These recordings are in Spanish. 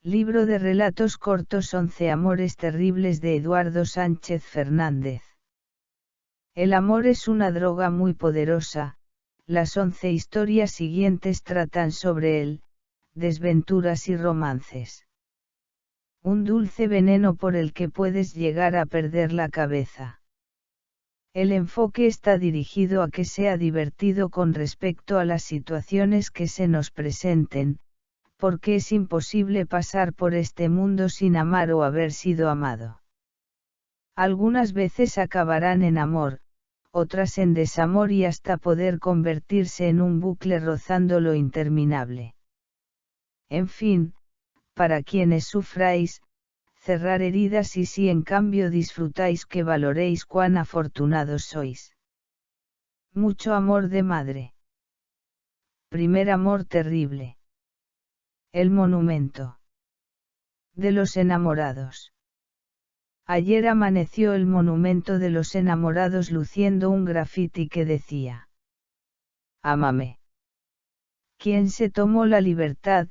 Libro de relatos cortos 11 Amores terribles de Eduardo Sánchez Fernández. El amor es una droga muy poderosa, las 11 historias siguientes tratan sobre él, desventuras y romances. Un dulce veneno por el que puedes llegar a perder la cabeza. El enfoque está dirigido a que sea divertido con respecto a las situaciones que se nos presenten, porque es imposible pasar por este mundo sin amar o haber sido amado. Algunas veces acabarán en amor, otras en desamor y hasta poder convertirse en un bucle rozando lo interminable. En fin, para quienes sufráis, cerrar heridas y si en cambio disfrutáis que valoréis cuán afortunados sois. Mucho amor de madre. Primer amor terrible. El monumento de los enamorados. Ayer amaneció el monumento de los enamorados luciendo un grafiti que decía: Ámame. ¿Quién se tomó la libertad,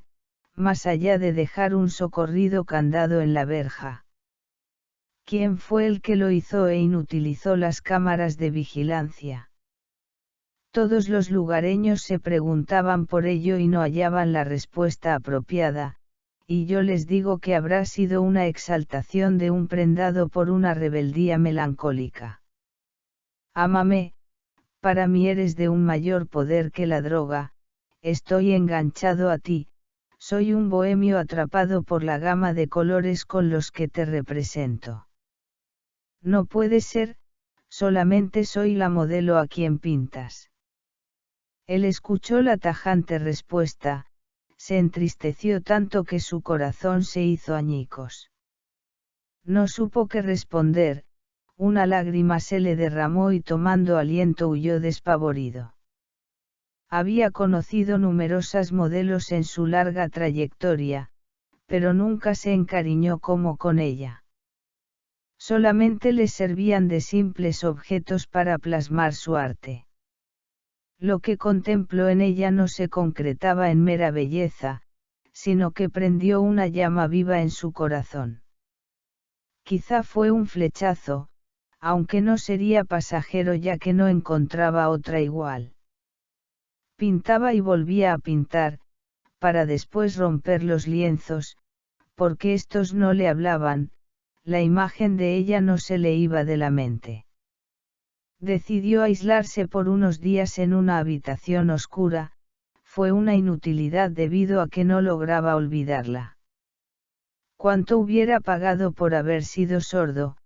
más allá de dejar un socorrido candado en la verja? ¿Quién fue el que lo hizo e inutilizó las cámaras de vigilancia? Todos los lugareños se preguntaban por ello y no hallaban la respuesta apropiada, y yo les digo que habrá sido una exaltación de un prendado por una rebeldía melancólica. Ámame, para mí eres de un mayor poder que la droga, estoy enganchado a ti, soy un bohemio atrapado por la gama de colores con los que te represento. No puede ser, solamente soy la modelo a quien pintas. Él escuchó la tajante respuesta, se entristeció tanto que su corazón se hizo añicos. No supo qué responder, una lágrima se le derramó y tomando aliento huyó despavorido. Había conocido numerosas modelos en su larga trayectoria, pero nunca se encariñó como con ella. Solamente le servían de simples objetos para plasmar su arte. Lo que contempló en ella no se concretaba en mera belleza, sino que prendió una llama viva en su corazón. Quizá fue un flechazo, aunque no sería pasajero ya que no encontraba otra igual. Pintaba y volvía a pintar, para después romper los lienzos, porque estos no le hablaban, la imagen de ella no se le iba de la mente. Decidió aislarse por unos días en una habitación oscura, fue una inutilidad debido a que no lograba olvidarla. Cuánto hubiera pagado por haber sido sordo,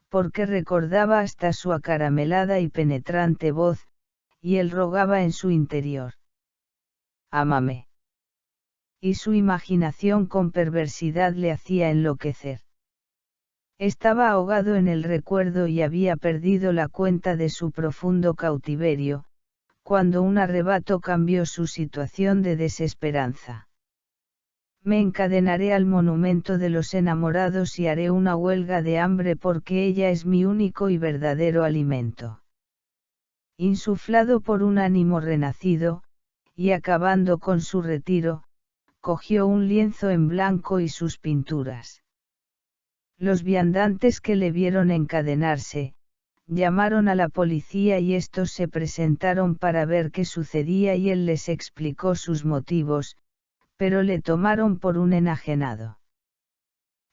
porque recordaba hasta su acaramelada y penetrante voz, y él rogaba en su interior: Ámame. Y su imaginación con perversidad le hacía enloquecer. Estaba ahogado en el recuerdo y había perdido la cuenta de su profundo cautiverio, cuando un arrebato cambió su situación de desesperanza. Me encadenaré al monumento de los enamorados y haré una huelga de hambre porque ella es mi único y verdadero alimento. Insuflado por un ánimo renacido, y acabando con su retiro, cogió un lienzo en blanco y sus pinturas. Los viandantes que le vieron encadenarse, llamaron a la policía y estos se presentaron para ver qué sucedía y él les explicó sus motivos, pero le tomaron por un enajenado.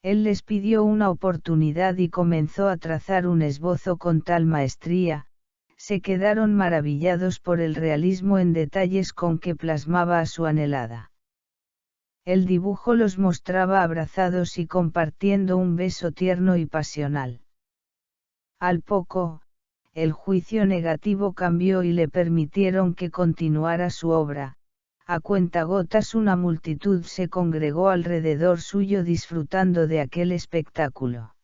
Él les pidió una oportunidad y comenzó a trazar un esbozo con tal maestría, se quedaron maravillados por el realismo en detalles con que plasmaba a su anhelada. El dibujo los mostraba abrazados y compartiendo un beso tierno y pasional. Al poco, el juicio negativo cambió y le permitieron que continuara su obra. A cuentagotas una multitud se congregó alrededor suyo disfrutando de aquel espectáculo.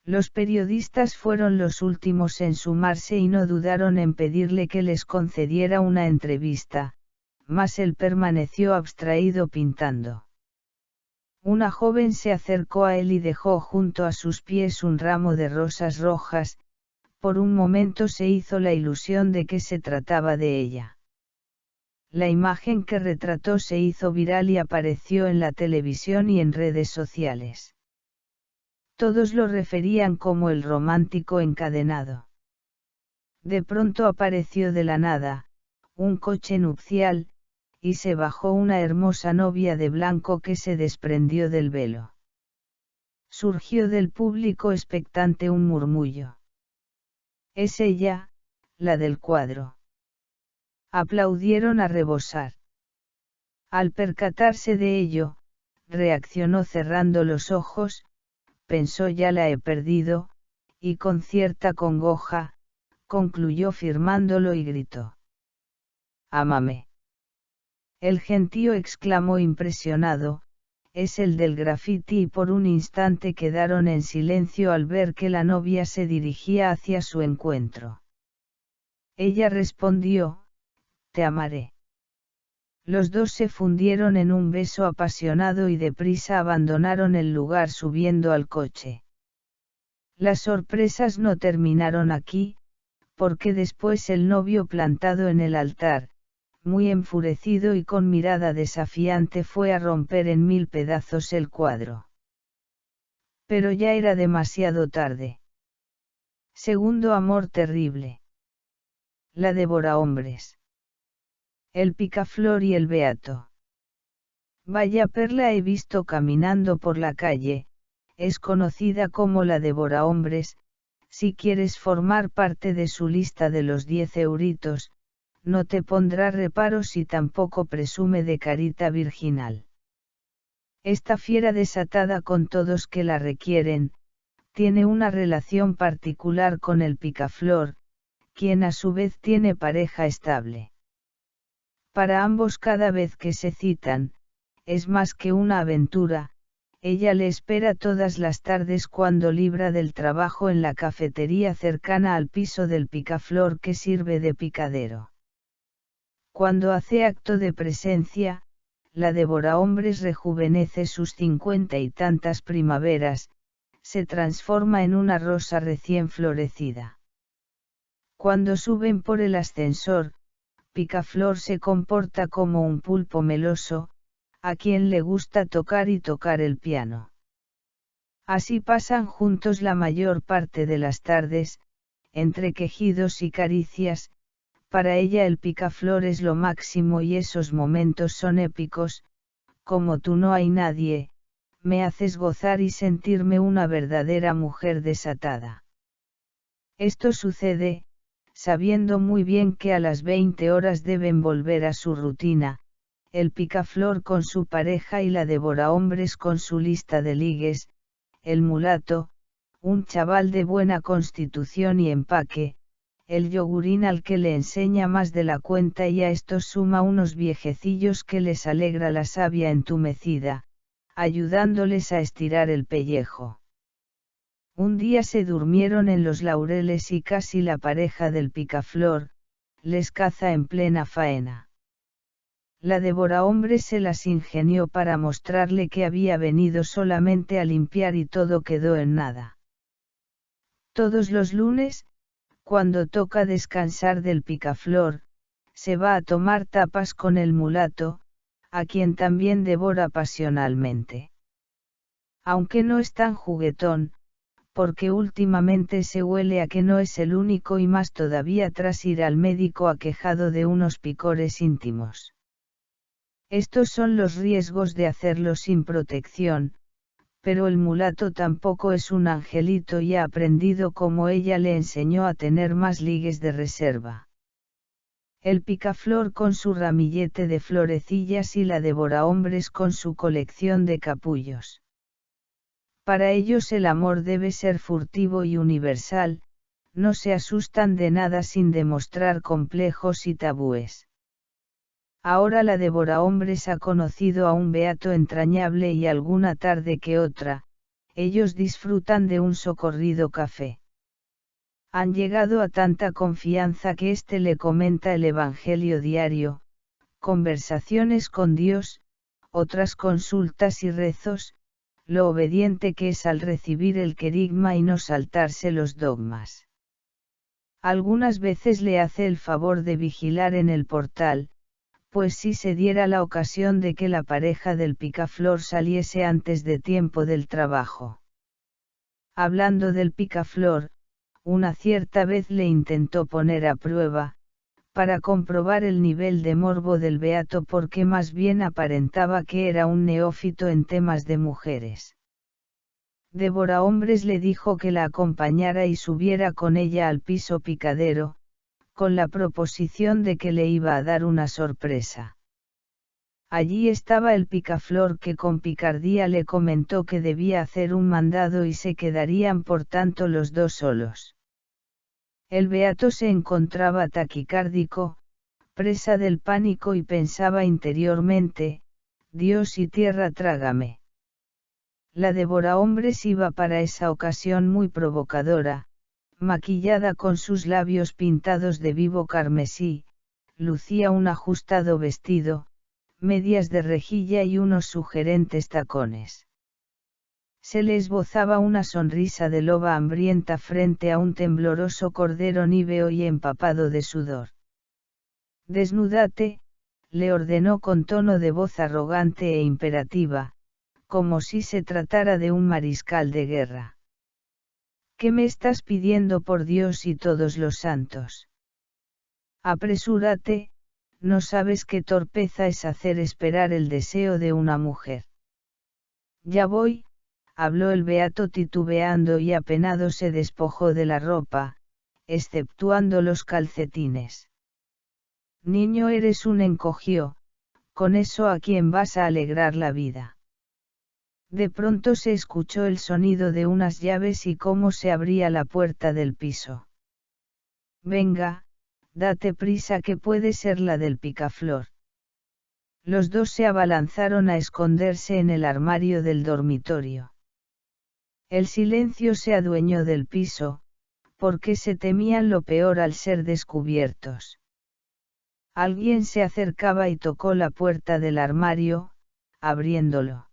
Los periodistas fueron los últimos en sumarse y no dudaron en pedirle que les concediera una entrevista, mas él permaneció abstraído pintando. Una joven se acercó a él y dejó junto a sus pies un ramo de rosas rojas, por un momento se hizo la ilusión de que se trataba de ella. La imagen que retrató se hizo viral y apareció en la televisión y en redes sociales. Todos lo referían como el romántico encadenado. De pronto apareció de la nada, un coche nupcial, y se bajó una hermosa novia de blanco que se desprendió del velo. Surgió del público expectante un murmullo. Es ella, la del cuadro. Aplaudieron a rebosar. Al percatarse de ello, reaccionó cerrando los ojos, pensó ya la he perdido, y con cierta congoja, concluyó firmándolo y gritó. Ámame. El gentío exclamó impresionado, es el del grafiti y por un instante quedaron en silencio al ver que la novia se dirigía hacia su encuentro. Ella respondió, te amaré. Los dos se fundieron en un beso apasionado y deprisa abandonaron el lugar subiendo al coche. Las sorpresas no terminaron aquí, porque después el novio plantado en el altar, muy enfurecido y con mirada desafiante fue a romper en 1000 pedazos el cuadro. Pero ya era demasiado tarde. Segundo amor terrible. La devorahombres. El picaflor y el beato. Vaya perla he visto caminando por la calle, es conocida como la devorahombres, si quieres formar parte de su lista de los 10 euritos, no te pondrá reparos y tampoco presume de carita virginal. Esta fiera desatada con todos que la requieren, tiene una relación particular con el picaflor, quien a su vez tiene pareja estable. Para ambos cada vez que se citan, es más que una aventura, ella le espera todas las tardes cuando libra del trabajo en la cafetería cercana al piso del picaflor que sirve de picadero. Cuando hace acto de presencia, la devorahombres rejuvenece sus 50 y tantas primaveras, se transforma en una rosa recién florecida. Cuando suben por el ascensor, Picaflor se comporta como un pulpo meloso, a quien le gusta tocar y tocar el piano. Así pasan juntos la mayor parte de las tardes, entre quejidos y caricias. Para ella el picaflor es lo máximo y esos momentos son épicos, como tú no hay nadie, me haces gozar y sentirme una verdadera mujer desatada. Esto sucede, sabiendo muy bien que a las 20 horas deben volver a su rutina, el picaflor con su pareja y la devorahombres con su lista de ligues, el mulato, un chaval de buena constitución y empaque, el yogurín al que le enseña más de la cuenta y a estos suma unos viejecillos que les alegra la savia entumecida, ayudándoles a estirar el pellejo. Un día se durmieron en los laureles y casi la pareja del picaflor, les caza en plena faena. La devorahombres se las ingenió para mostrarle que había venido solamente a limpiar y todo quedó en nada. Todos los lunes, cuando toca descansar del picaflor, se va a tomar tapas con el mulato, a quien también devora pasionalmente. Aunque no es tan juguetón, porque últimamente se huele a que no es el único y más todavía tras ir al médico aquejado de unos picores íntimos. Estos son los riesgos de hacerlo sin protección, pero el mulato tampoco es un angelito y ha aprendido como ella le enseñó a tener más ligues de reserva. El picaflor con su ramillete de florecillas y la devorahombres con su colección de capullos. Para ellos el amor debe ser furtivo y universal, no se asustan de nada sin demostrar complejos y tabúes. Ahora la devorahombres ha conocido a un beato entrañable y alguna tarde que otra, ellos disfrutan de un socorrido café. Han llegado a tanta confianza que éste le comenta el Evangelio diario, conversaciones con Dios, otras consultas y rezos, lo obediente que es al recibir el querigma y no saltarse los dogmas. Algunas veces le hace el favor de vigilar en el portal, pues si se diera la ocasión de que la pareja del picaflor saliese antes de tiempo del trabajo. Hablando del picaflor, una cierta vez le intentó poner a prueba, para comprobar el nivel de morbo del beato porque más bien aparentaba que era un neófito en temas de mujeres. Devorahombres le dijo que la acompañara y subiera con ella al piso picadero, con la proposición de que le iba a dar una sorpresa. Allí estaba el picaflor que con picardía le comentó que debía hacer un mandado y se quedarían por tanto los dos solos. El beato se encontraba taquicárdico, presa del pánico y pensaba interiormente, Dios y tierra trágame. La devorahombres iba para esa ocasión muy provocadora, maquillada con sus labios pintados de vivo carmesí, lucía un ajustado vestido, medias de rejilla y unos sugerentes tacones. Se le esbozaba una sonrisa de loba hambrienta frente a un tembloroso cordero níveo y empapado de sudor. Desnúdate, le ordenó con tono de voz arrogante e imperativa, como si se tratara de un mariscal de guerra. ¿Qué me estás pidiendo por Dios y todos los santos? Apresúrate, no sabes qué torpeza es hacer esperar el deseo de una mujer. Ya voy, habló el beato titubeando y apenado se despojó de la ropa, exceptuando los calcetines. Niño, eres un encogió, con eso a quién vas a alegrar la vida. De pronto se escuchó el sonido de unas llaves y cómo se abría la puerta del piso. Venga, date prisa que puede ser la del picaflor. Los dos se abalanzaron a esconderse en el armario del dormitorio. El silencio se adueñó del piso, porque se temían lo peor al ser descubiertos. Alguien se acercaba y tocó la puerta del armario, abriéndolo.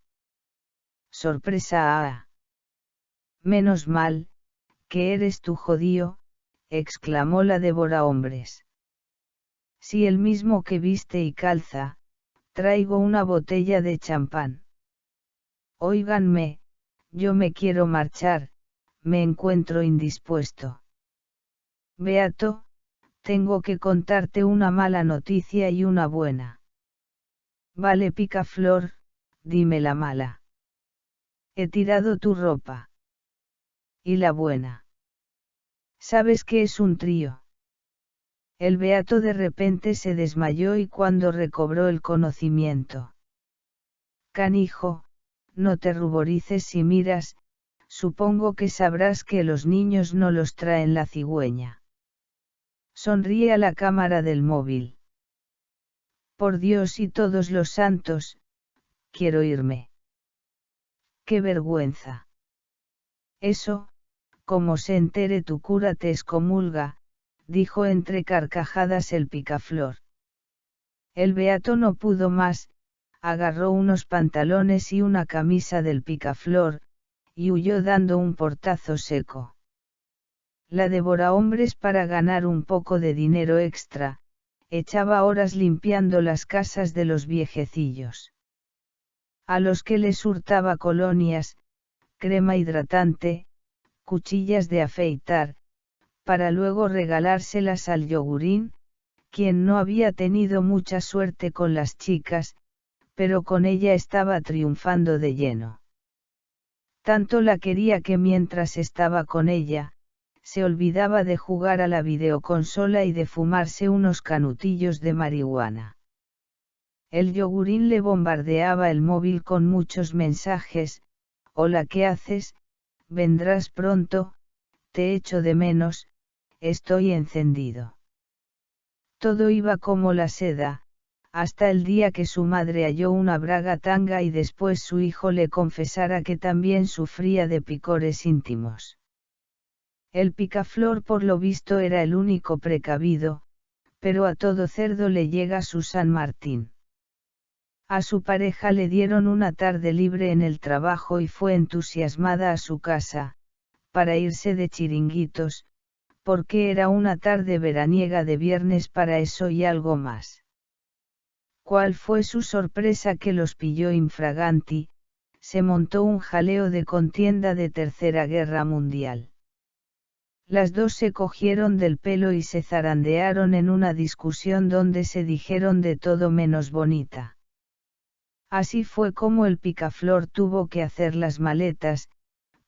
Sorpresa. Menos mal, que eres tú, jodío, exclamó la devorahombres. Sí, el mismo que viste y calza, traigo una botella de champán. Óiganme, yo me quiero marchar, me encuentro indispuesto. Beato, tengo que contarte una mala noticia y una buena. Vale, picaflor, dime la mala. He tirado tu ropa. ¿Y la buena? ¿Sabes qué es un trío? El beato de repente se desmayó y cuando recobró el conocimiento. Canijo, no te ruborices si miras, supongo que sabrás que los niños no los traen la cigüeña. Sonríe a la cámara del móvil. Por Dios y todos los santos, quiero irme. ¡Qué vergüenza! Eso, como se entere tu cura te excomulga, dijo entre carcajadas el picaflor. El beato no pudo más, agarró unos pantalones y una camisa del picaflor, y huyó dando un portazo seco. La devorahombres, para ganar un poco de dinero extra, echaba horas limpiando las casas de los viejecillos. A los que les hurtaba colonias, crema hidratante, cuchillas de afeitar, para luego regalárselas al yogurín, quien no había tenido mucha suerte con las chicas, pero con ella estaba triunfando de lleno. Tanto la quería que mientras estaba con ella, se olvidaba de jugar a la videoconsola y de fumarse unos canutillos de marihuana. El yogurín le bombardeaba el móvil con muchos mensajes: hola, ¿qué haces? Vendrás pronto, te echo de menos, estoy encendido. Todo iba como la seda, hasta el día que su madre halló una braga tanga y después su hijo le confesara que también sufría de picores íntimos. El picaflor por lo visto era el único precavido, pero a todo cerdo le llega su San Martín. A su pareja le dieron una tarde libre en el trabajo y fue entusiasmada a su casa, para irse de chiringuitos, porque era una tarde veraniega de viernes para eso y algo más. ¿Cuál fue su sorpresa que los pilló infraganti? Se montó un jaleo de contienda de Tercera Guerra Mundial. Las dos se cogieron del pelo y se zarandearon en una discusión donde se dijeron de todo menos bonita. Así fue como el picaflor tuvo que hacer las maletas,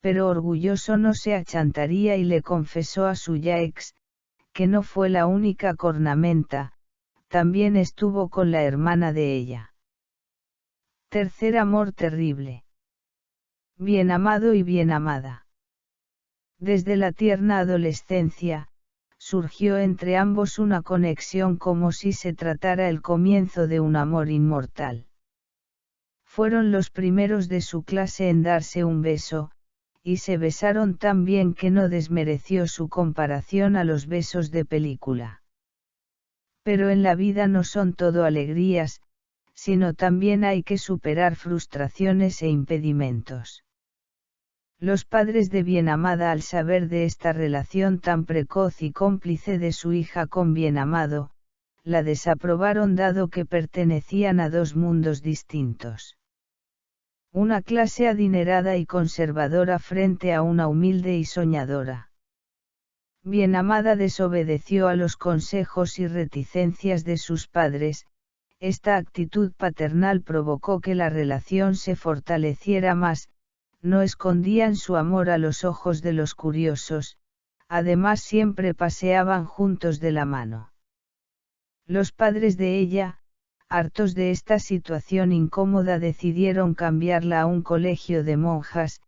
pero orgulloso no se achantaría y le confesó a su ya ex, que no fue la única cornamenta, también estuvo con la hermana de ella. Tercer amor terrible. Bien amado y bien amada. Desde la tierna adolescencia, surgió entre ambos una conexión como si se tratara el comienzo de un amor inmortal. Fueron los primeros de su clase en darse un beso, y se besaron tan bien que no desmereció su comparación a los besos de película. Pero en la vida no son todo alegrías, sino también hay que superar frustraciones e impedimentos. Los padres de Bienamada, al saber de esta relación tan precoz y cómplice de su hija con Bienamado, la desaprobaron dado que pertenecían a dos mundos distintos. Una clase adinerada y conservadora frente a una humilde y soñadora. Bienamada desobedeció a los consejos y reticencias de sus padres. Esta actitud paternal provocó que la relación se fortaleciera más. No escondían su amor a los ojos de los curiosos, además siempre paseaban juntos de la mano. Los padres de ella, hartos de esta situación incómoda, decidieron cambiarla a un colegio de monjas,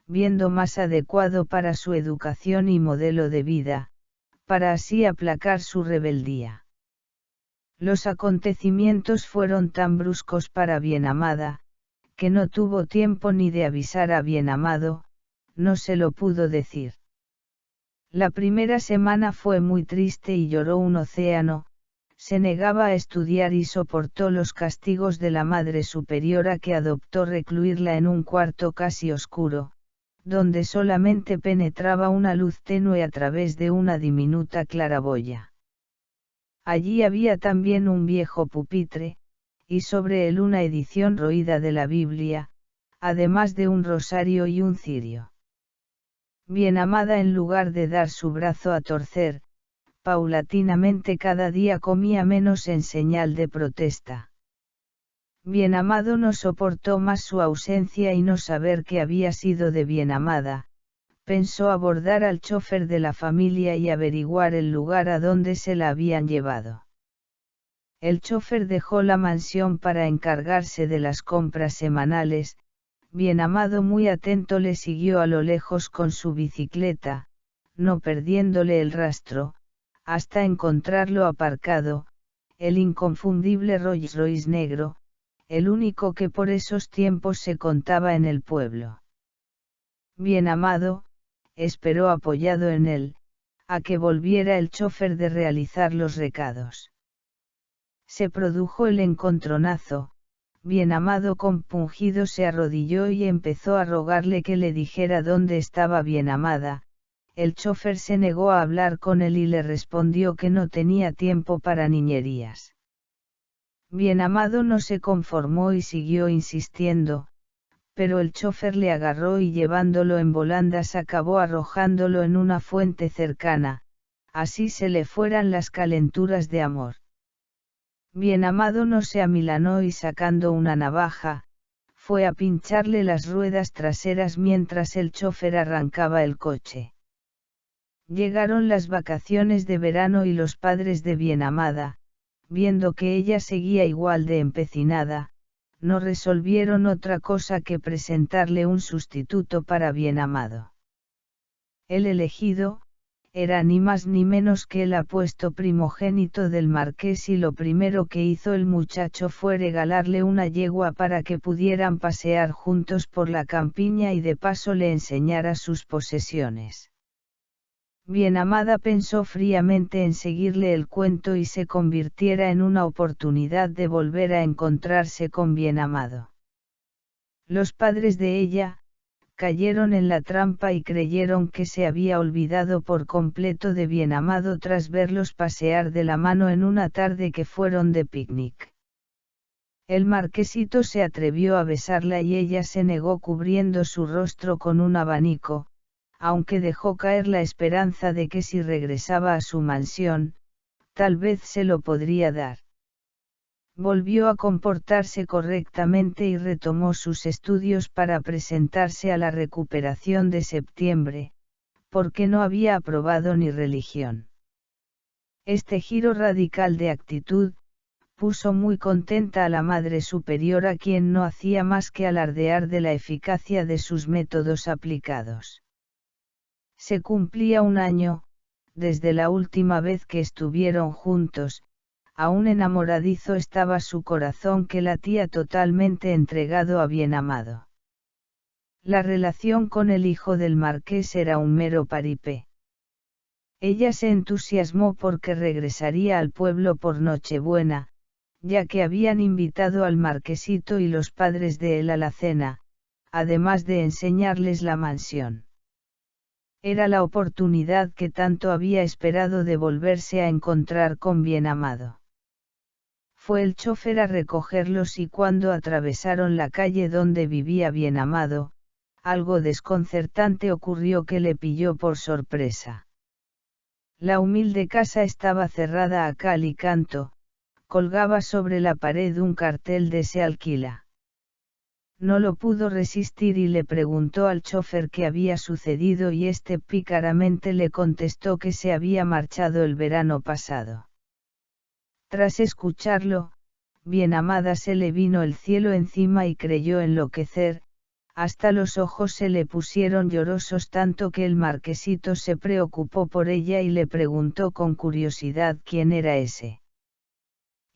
viendo más adecuado para su educación y modelo de vida, para así aplacar su rebeldía. Los acontecimientos fueron tan bruscos para Bienamada, que no tuvo tiempo ni de avisar a Bienamado, no se lo pudo decir. La primera semana fue muy triste y lloró un océano, se negaba a estudiar y soportó los castigos de la Madre Superiora, que adoptó recluirla en un cuarto casi oscuro, donde solamente penetraba una luz tenue a través de una diminuta claraboya. Allí había también un viejo pupitre, y sobre él una edición roída de la Biblia, además de un rosario y un cirio. Bienamada, en lugar de dar su brazo a torcer, paulatinamente cada día comía menos en señal de protesta. Bienamado no soportó más su ausencia y no saber qué había sido de Bienamada, pensó abordar al chofer de la familia y averiguar el lugar a donde se la habían llevado. El chofer dejó la mansión para encargarse de las compras semanales. Bienamado, muy atento, le siguió a lo lejos con su bicicleta, no perdiéndole el rastro, hasta encontrarlo aparcado, el inconfundible Rolls Royce negro, el único que por esos tiempos se contaba en el pueblo. Bienamado esperó apoyado en él, a que volviera el chofer de realizar los recados. Se produjo el encontronazo. Bienamado, compungido, se arrodilló y empezó a rogarle que le dijera dónde estaba Bienamada. El chofer se negó a hablar con él y le respondió que no tenía tiempo para niñerías. Bienamado no se conformó y siguió insistiendo, pero el chofer le agarró y, llevándolo en volandas, acabó arrojándolo en una fuente cercana, así se le fueran las calenturas de amor. Bienamado no se amilanó y, sacando una navaja, fue a pincharle las ruedas traseras mientras el chofer arrancaba el coche. Llegaron las vacaciones de verano y los padres de Bienamada, viendo que ella seguía igual de empecinada, no resolvieron otra cosa que presentarle un sustituto para Bienamado. El elegido era ni más ni menos que el apuesto primogénito del marqués, y lo primero que hizo el muchacho fue regalarle una yegua para que pudieran pasear juntos por la campiña y de paso le enseñara sus posesiones. Bienamada pensó fríamente en seguirle el cuento y se convirtiera en una oportunidad de volver a encontrarse con Bienamado. Los padres de ella cayeron en la trampa y creyeron que se había olvidado por completo de Bienamado tras verlos pasear de la mano en una tarde que fueron de picnic. El marquesito se atrevió a besarla y ella se negó cubriendo su rostro con un abanico, aunque dejó caer la esperanza de que si regresaba a su mansión, tal vez se lo podría dar. Volvió a comportarse correctamente y retomó sus estudios para presentarse a la recuperación de septiembre, porque no había aprobado ni religión. Este giro radical de actitud, puso muy contenta a la Madre Superiora, quien no hacía más que alardear de la eficacia de sus métodos aplicados. Se cumplía un año, desde la última vez que estuvieron juntos, aún enamoradizo estaba su corazón que latía totalmente entregado a Bienamado. La relación con el hijo del marqués era un mero paripé. Ella se entusiasmó porque regresaría al pueblo por Nochebuena, ya que habían invitado al marquesito y los padres de él a la cena, además de enseñarles la mansión. Era la oportunidad que tanto había esperado de volverse a encontrar con Bienamado. Fue el chofer a recogerlos y cuando atravesaron la calle donde vivía Bienamado, algo desconcertante ocurrió que le pilló por sorpresa. La humilde casa estaba cerrada a cal y canto, colgaba sobre la pared un cartel de "se alquila". No lo pudo resistir y le preguntó al chofer qué había sucedido y este pícaramente le contestó que se había marchado el verano pasado. Tras escucharlo, Bienamada se le vino el cielo encima y creyó enloquecer, hasta los ojos se le pusieron llorosos tanto que el marquesito se preocupó por ella y le preguntó con curiosidad quién era ese.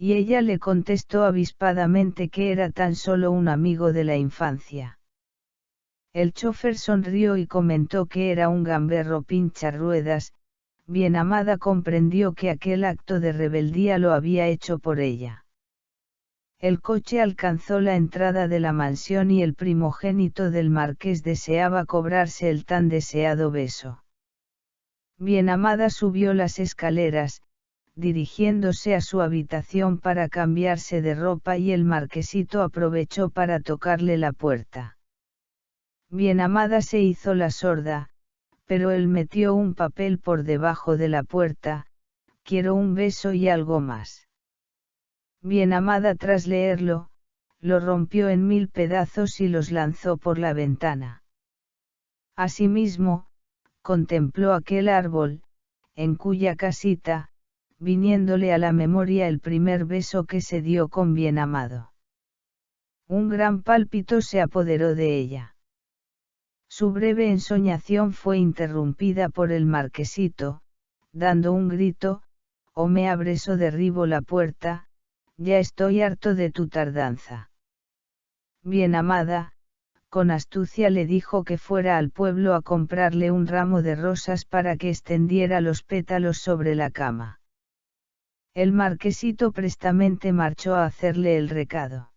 Y ella le contestó avispadamente que era tan solo un amigo de la infancia. El chofer sonrió y comentó que era un gamberro pincharruedas. Bienamada comprendió que aquel acto de rebeldía lo había hecho por ella. El coche alcanzó la entrada de la mansión y el primogénito del marqués deseaba cobrarse el tan deseado beso. Bienamada subió las escaleras, dirigiéndose a su habitación para cambiarse de ropa y el marquesito aprovechó para tocarle la puerta. Bienamada se hizo la sorda, pero él metió un papel por debajo de la puerta: "Quiero un beso y algo más". Bienamada, tras leerlo, lo rompió en 1000 pedazos y los lanzó por la ventana. Asimismo, contempló aquel árbol, en cuya casita, viniéndole a la memoria el primer beso que se dio con Bienamado. Un gran pálpito se apoderó de ella. Su breve ensoñación fue interrumpida por el marquesito, dando un grito: "O me abres o derribo la puerta, ya estoy harto de tu tardanza". Bienamada, con astucia le dijo que fuera al pueblo a comprarle un ramo de rosas para que extendiera los pétalos sobre la cama. El marquesito prestamente marchó a hacerle el recado.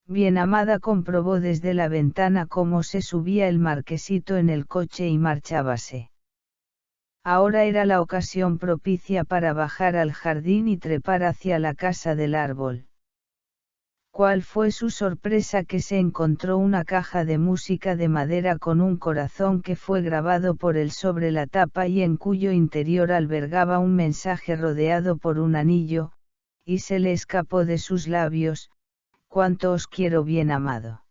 Bienamada comprobó desde la ventana cómo se subía el marquesito en el coche y marchábase. Ahora era la ocasión propicia para bajar al jardín y trepar hacia la casa del árbol. ¿Cuál fue su sorpresa que se encontró una caja de música de madera con un corazón que fue grabado por él sobre la tapa y en cuyo interior albergaba un mensaje rodeado por un anillo, y se le escapó de sus labios: "Cuánto os quiero, Bienamado".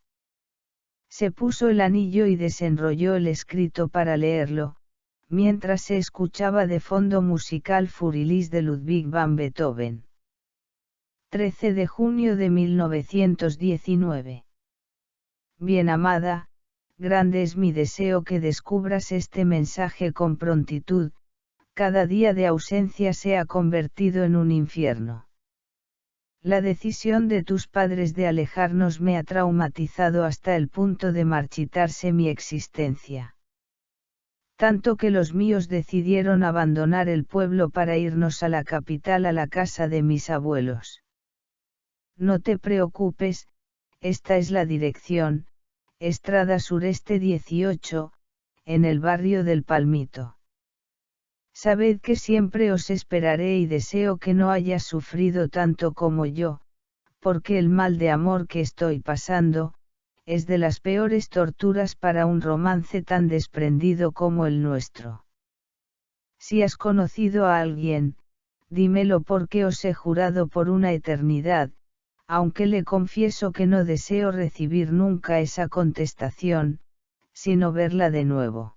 Se puso el anillo y desenrolló el escrito para leerlo, mientras se escuchaba de fondo musical Furilis de Ludwig van Beethoven. 13 de junio de 1919. Bienamada, grande es mi deseo que descubras este mensaje con prontitud. Cada día de ausencia se ha convertido en un infierno. La decisión de tus padres de alejarnos me ha traumatizado hasta el punto de marchitarse mi existencia. Tanto que los míos decidieron abandonar el pueblo para irnos a la capital, a la casa de mis abuelos. No te preocupes, esta es la dirección: Estrada Sureste 18, en el barrio del Palmito. Sabed que siempre os esperaré y deseo que no hayas sufrido tanto como yo, porque el mal de amor que estoy pasando, es de las peores torturas para un romance tan desprendido como el nuestro. Si has conocido a alguien, dímelo porque os he jurado por una eternidad, aunque le confieso que no deseo recibir nunca esa contestación, sino verla de nuevo.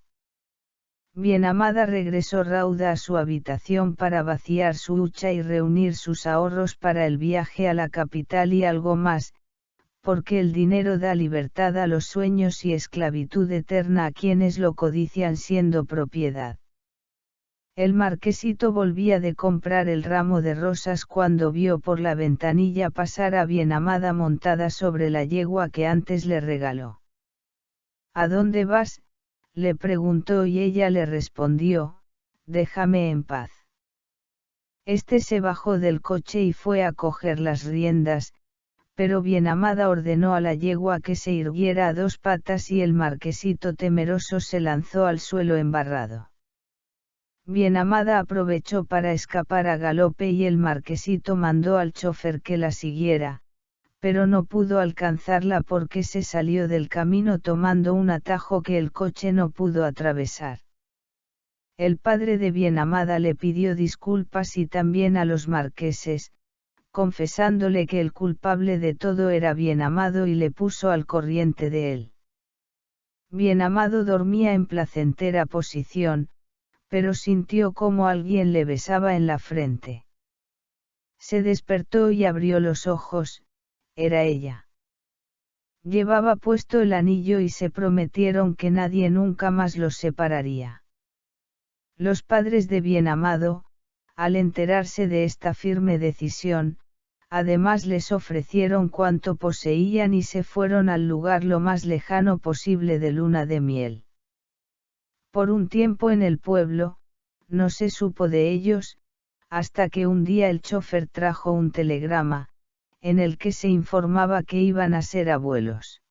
Bienamada regresó rauda a su habitación para vaciar su hucha y reunir sus ahorros para el viaje a la capital y algo más, porque el dinero da libertad a los sueños y esclavitud eterna a quienes lo codician siendo propiedad. El marquesito volvía de comprar el ramo de rosas cuando vio por la ventanilla pasar a Bienamada montada sobre la yegua que antes le regaló. ¿A dónde vas?, le preguntó y ella le respondió, déjame en paz. Este se bajó del coche y fue a coger las riendas, pero Bienamada ordenó a la yegua que se irguiera a dos patas y el marquesito temeroso se lanzó al suelo embarrado. Bienamada aprovechó para escapar a galope y el marquesito mandó al chofer que la siguiera, pero no pudo alcanzarla porque se salió del camino tomando un atajo que el coche no pudo atravesar. El padre de Bienamada le pidió disculpas y también a los marqueses, confesándole que el culpable de todo era Bienamado y le puso al corriente de él. Bienamado dormía en placentera posición, pero sintió como alguien le besaba en la frente. Se despertó y abrió los ojos, era ella. Llevaba puesto el anillo y se prometieron que nadie nunca más los separaría. Los padres de Bienamado, al enterarse de esta firme decisión, además les ofrecieron cuanto poseían y se fueron al lugar lo más lejano posible de luna de miel. Por un tiempo en el pueblo, no se supo de ellos, hasta que un día el chofer trajo un telegrama, en el que se informaba que iban a ser abuelos.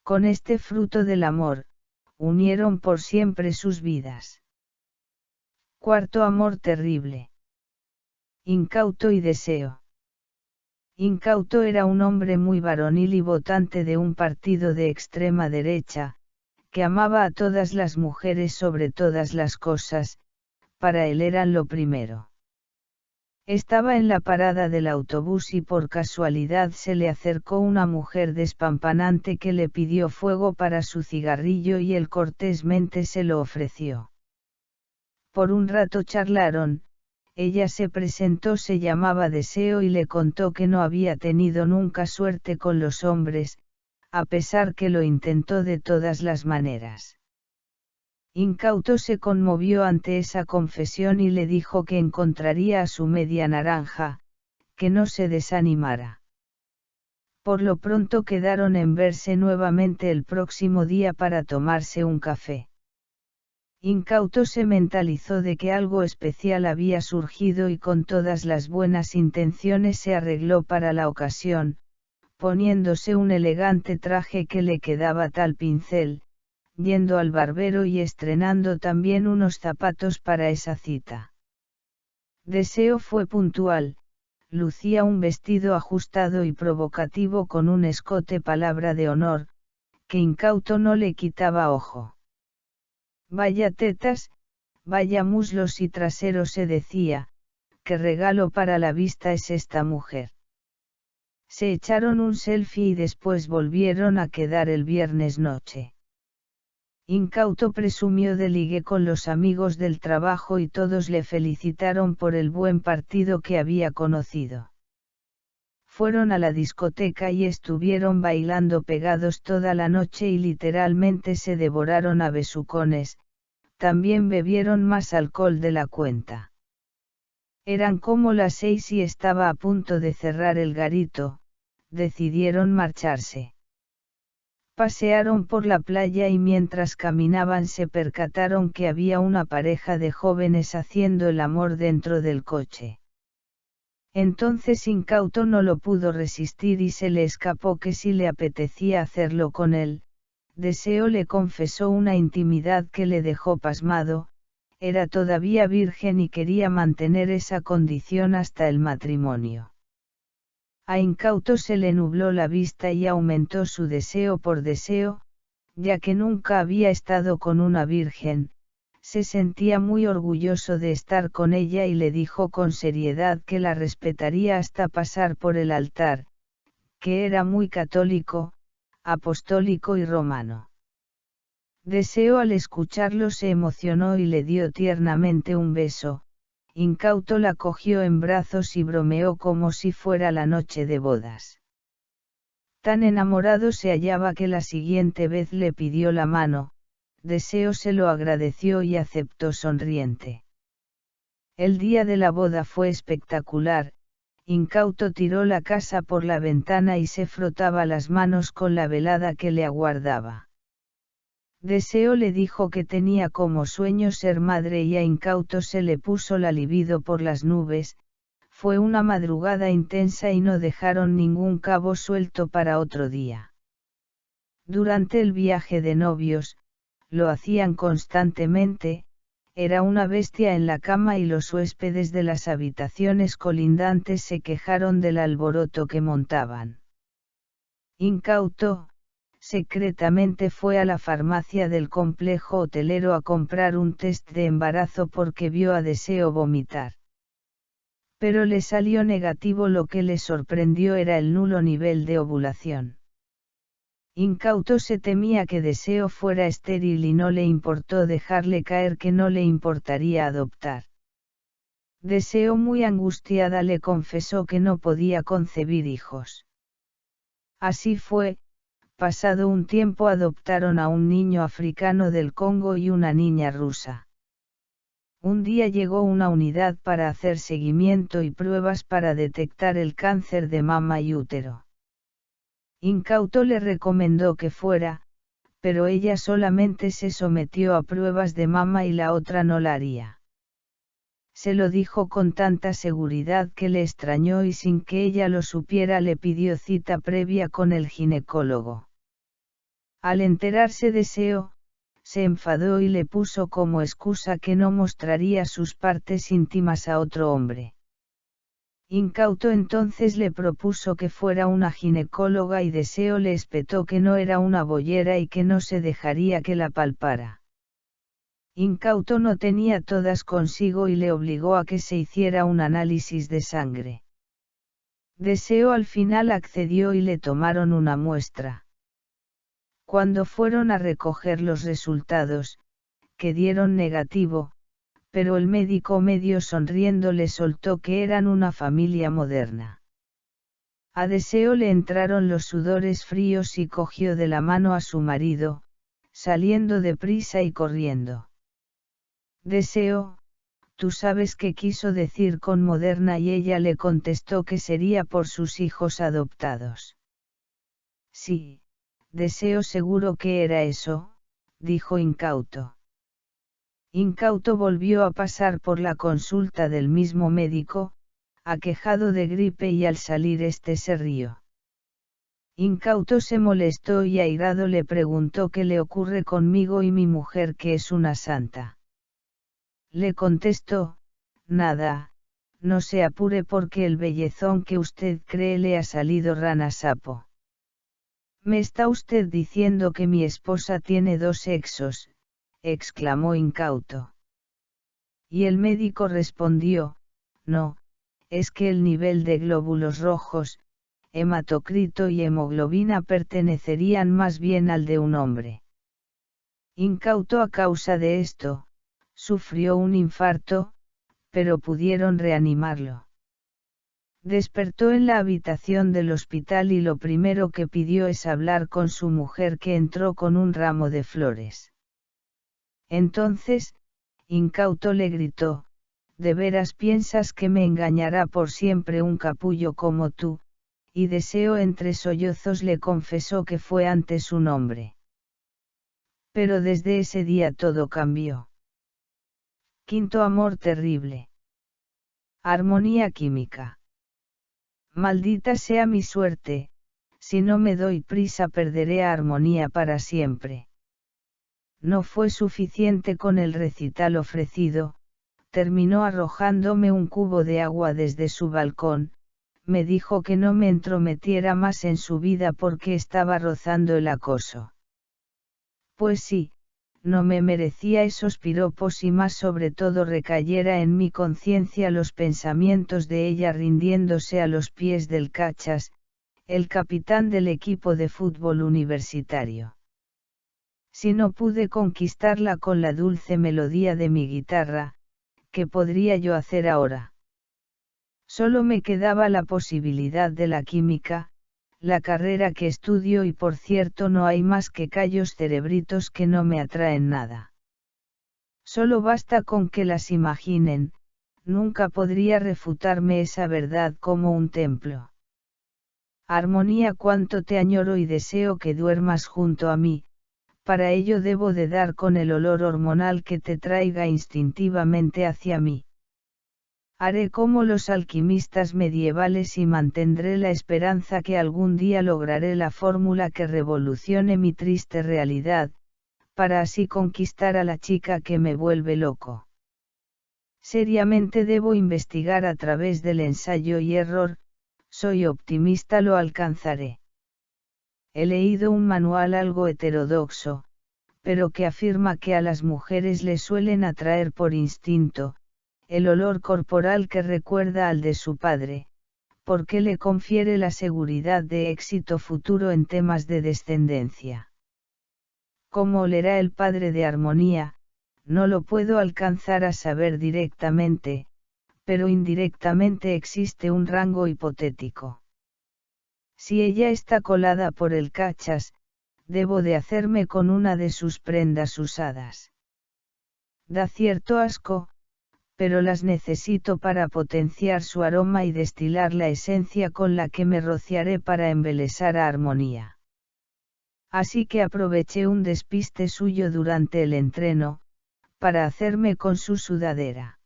Con este fruto del amor, unieron por siempre sus vidas. Cuarto amor terrible. Incauto y deseo. Incauto era un hombre muy varonil y votante de un partido de extrema derecha, que amaba a todas las mujeres sobre todas las cosas, para él eran lo primero. Estaba en la parada del autobús y por casualidad se le acercó una mujer despampanante que le pidió fuego para su cigarrillo y él cortésmente se lo ofreció. Por un rato charlaron, ella se presentó, se llamaba Deseo y le contó que no había tenido nunca suerte con los hombres, a pesar que lo intentó de todas las maneras. Incauto se conmovió ante esa confesión y le dijo que encontraría a su media naranja, que no se desanimara. Por lo pronto quedaron en verse nuevamente el próximo día para tomarse un café. Incauto se mentalizó de que algo especial había surgido y con todas las buenas intenciones se arregló para la ocasión, poniéndose un elegante traje que le quedaba tal pincel, yendo al barbero y estrenando también unos zapatos para esa cita. Deseo fue puntual, lucía un vestido ajustado y provocativo con un escote palabra de honor, que Incauto no le quitaba ojo. Vaya tetas, vaya muslos y traseros, se decía, qué regalo para la vista es esta mujer. Se echaron un selfie y después volvieron a quedar el viernes noche. Incauto presumió de ligue con los amigos del trabajo y todos le felicitaron por el buen partido que había conocido. Fueron a la discoteca y estuvieron bailando pegados toda la noche y literalmente se devoraron a besucones, también bebieron más alcohol de la cuenta. Eran como las 6 y estaba a punto de cerrar el garito, decidieron marcharse. Pasearon por la playa y mientras caminaban se percataron que había una pareja de jóvenes haciendo el amor dentro del coche. Entonces Incauto no lo pudo resistir y se le escapó que si le apetecía hacerlo con él. Deseo le confesó una intimidad que le dejó pasmado, era todavía virgen y quería mantener esa condición hasta el matrimonio. A Incauto se le nubló la vista y aumentó su deseo por deseo, ya que nunca había estado con una virgen, se sentía muy orgulloso de estar con ella y le dijo con seriedad que la respetaría hasta pasar por el altar, que era muy católico, apostólico y romano. Deseo al escucharlo se emocionó y le dio tiernamente un beso. Incauto la cogió en brazos y bromeó como si fuera la noche de bodas. Tan enamorado se hallaba que la siguiente vez le pidió la mano, Deseo se lo agradeció y aceptó sonriente. El día de la boda fue espectacular, Incauto tiró la casa por la ventana y se frotaba las manos con la velada que le aguardaba. Deseo le dijo que tenía como sueño ser madre y a Incauto se le puso la libido por las nubes. Fue una madrugada intensa y no dejaron ningún cabo suelto para otro día. Durante el viaje de novios, lo hacían constantemente, era una bestia en la cama y los huéspedes de las habitaciones colindantes se quejaron del alboroto que montaban. Incauto, secretamente fue a la farmacia del complejo hotelero a comprar un test de embarazo porque vio a Deseo vomitar. Pero le salió negativo. Lo que le sorprendió era el nulo nivel de ovulación. Incauto se temía que Deseo fuera estéril y no le importó dejarle caer que no le importaría adoptar. Deseo, muy angustiada, le confesó que no podía concebir hijos. Así fue. Pasado un tiempo adoptaron a un niño africano del Congo y una niña rusa. Un día llegó una unidad para hacer seguimiento y pruebas para detectar el cáncer de mama y útero. Incauto le recomendó que fuera, pero ella solamente se sometió a pruebas de mama y la otra no la haría. Se lo dijo con tanta seguridad que le extrañó y sin que ella lo supiera le pidió cita previa con el ginecólogo. Al enterarse Deseo, se enfadó y le puso como excusa que no mostraría sus partes íntimas a otro hombre. Incauto entonces le propuso que fuera una ginecóloga y Deseo le espetó que no era una boyera y que no se dejaría que la palpara. Incauto no tenía todas consigo y le obligó a que se hiciera un análisis de sangre. Deseo al final accedió y le tomaron una muestra. Cuando fueron a recoger los resultados, que dieron negativo, pero el médico medio sonriendo le soltó que eran una familia moderna. A Deseo le entraron los sudores fríos y cogió de la mano a su marido, saliendo deprisa y corriendo. Deseo, tú sabes qué quiso decir con moderna, y ella le contestó que sería por sus hijos adoptados. Sí, Deseo seguro que era eso, dijo Incauto. Incauto volvió a pasar por la consulta del mismo médico, aquejado de gripe, y al salir este se rió. Incauto se molestó y airado le preguntó qué le ocurre conmigo y mi mujer, que es una santa. Le contestó, nada, no se apure porque el bellezón que usted cree le ha salido rana sapo. ¿Me está usted diciendo que mi esposa tiene dos sexos?, exclamó Incauto. Y el médico respondió, no, es que el nivel de glóbulos rojos, hematocrito y hemoglobina pertenecerían más bien al de un hombre. Incauto, a causa de esto, sufrió un infarto, pero pudieron reanimarlo. Despertó en la habitación del hospital y lo primero que pidió es hablar con su mujer, que entró con un ramo de flores. Entonces, Incauto le gritó, ¿de veras piensas que me engañará por siempre un capullo como tú? Y Deseo entre sollozos le confesó que fue antes un hombre. Pero desde ese día todo cambió. Quinto amor terrible. Armonía química. Maldita sea mi suerte, si no me doy prisa perderé a Armonía para siempre. No fue suficiente con el recital ofrecido, terminó arrojándome un cubo de agua desde su balcón, me dijo que no me entrometiera más en su vida porque estaba rozando el acoso. Pues sí, no me merecía esos piropos y más sobre todo recayera en mi conciencia los pensamientos de ella rindiéndose a los pies del Cachas, el capitán del equipo de fútbol universitario. Si no pude conquistarla con la dulce melodía de mi guitarra, ¿qué podría yo hacer ahora? Solo me quedaba la posibilidad de la química, la carrera que estudio y por cierto no hay más que callos cerebritos que no me atraen nada. Solo basta con que las imaginen, nunca podría refutarme esa verdad como un templo. Armonía, cuánto te añoro y deseo que duermas junto a mí, para ello debo de dar con el olor hormonal que te traiga instintivamente hacia mí. Haré como los alquimistas medievales y mantendré la esperanza que algún día lograré la fórmula que revolucione mi triste realidad, para así conquistar a la chica que me vuelve loco. Seriamente debo investigar a través del ensayo y error, soy optimista, lo alcanzaré. He leído un manual algo heterodoxo, pero que afirma que a las mujeres les suelen atraer por instinto, el olor corporal que recuerda al de su padre, porque le confiere la seguridad de éxito futuro en temas de descendencia. ¿Cómo olerá el padre de Armonía? No lo puedo alcanzar a saber directamente, pero indirectamente existe un rango hipotético. Si ella está colada por el Cachas, debo de hacerme con una de sus prendas usadas. Da cierto asco, pero las necesito para potenciar su aroma y destilar la esencia con la que me rociaré para embelesar a Armonía. Así que aproveché un despiste suyo durante el entreno, para hacerme con su sudadera.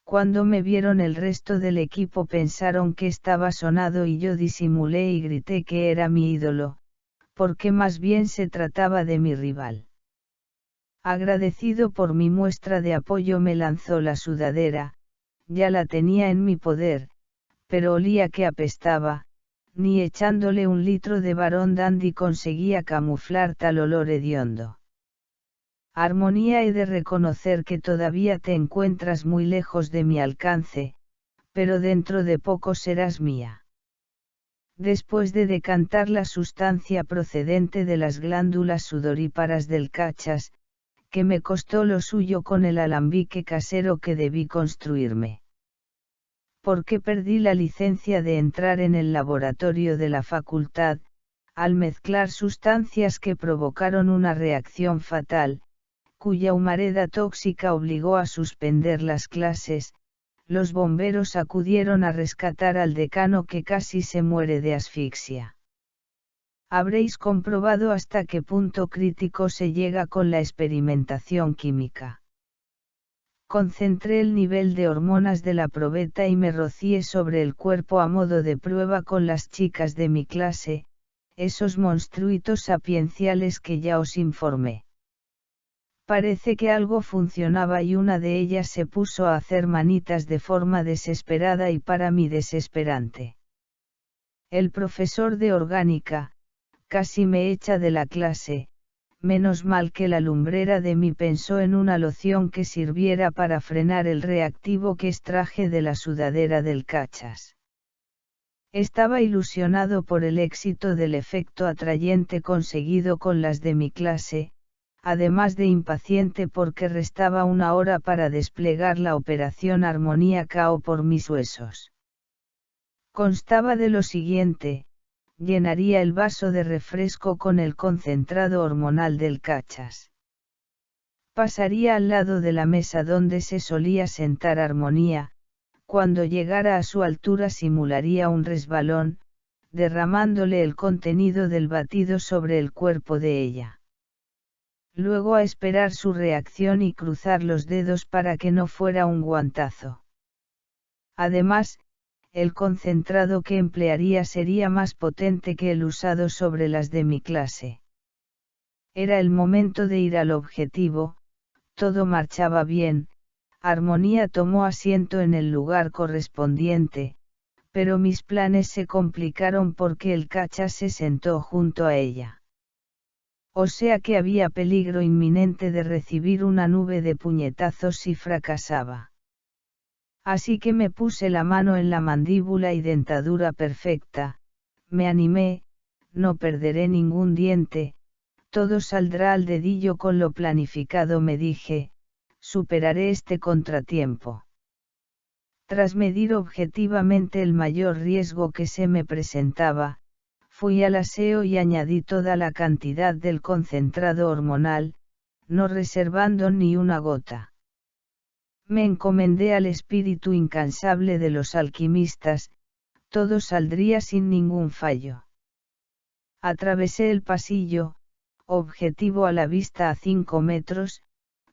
Cuando me vieron el resto del equipo pensaron que estaba sonado y yo disimulé y grité que era mi ídolo, porque más bien se trataba de mi rival. Agradecido por mi muestra de apoyo me lanzó la sudadera, ya la tenía en mi poder, pero olía que apestaba, ni echándole un litro de Barón Dandy conseguía camuflar tal olor hediondo. Armonía, he de reconocer que todavía te encuentras muy lejos de mi alcance, pero dentro de poco serás mía. Después de decantar la sustancia procedente de las glándulas sudoríparas del Cachas, que me costó lo suyo con el alambique casero que debí construirme. Porque perdí la licencia de entrar en el laboratorio de la facultad, al mezclar sustancias que provocaron una reacción fatal, cuya humareda tóxica obligó a suspender las clases. Los bomberos acudieron a rescatar al decano que casi se muere de asfixia. Habréis comprobado hasta qué punto crítico se llega con la experimentación química. Concentré el nivel de hormonas de la probeta y me rocié sobre el cuerpo a modo de prueba con las chicas de mi clase, esos monstruitos sapienciales que ya os informé. Parece que algo funcionaba y una de ellas se puso a hacer manitas de forma desesperada y para mí desesperante. El profesor de orgánica, casi me echa de la clase, menos mal que la lumbrera de mí pensó en una loción que sirviera para frenar el reactivo que extraje de la sudadera del Cachas. Estaba ilusionado por el éxito del efecto atrayente conseguido con las de mi clase, además de impaciente porque restaba 1 hora para desplegar la operación Armonía KO por mis huesos. Constaba de lo siguiente: llenaría el vaso de refresco con el concentrado hormonal del Cachas. Pasaría al lado de la mesa donde se solía sentar Armonía, cuando llegara a su altura simularía un resbalón, derramándole el contenido del batido sobre el cuerpo de ella. Luego a esperar su reacción y cruzar los dedos para que no fuera un guantazo. Además, el concentrado que emplearía sería más potente que el usado sobre las de mi clase. Era el momento de ir al objetivo, todo marchaba bien, Armonía tomó asiento en el lugar correspondiente, pero mis planes se complicaron porque el Cachas se sentó junto a ella. O sea que había peligro inminente de recibir una nube de puñetazos si fracasaba. Así que me puse la mano en la mandíbula y dentadura perfecta, me animé, no perderé ningún diente, todo saldrá al dedillo con lo planificado, me dije, superaré este contratiempo. Tras medir objetivamente el mayor riesgo que se me presentaba, fui al aseo y añadí toda la cantidad del concentrado hormonal, no reservando ni una gota. Me encomendé al espíritu incansable de los alquimistas, todo saldría sin ningún fallo. Atravesé el pasillo, objetivo a la vista a 5 metros,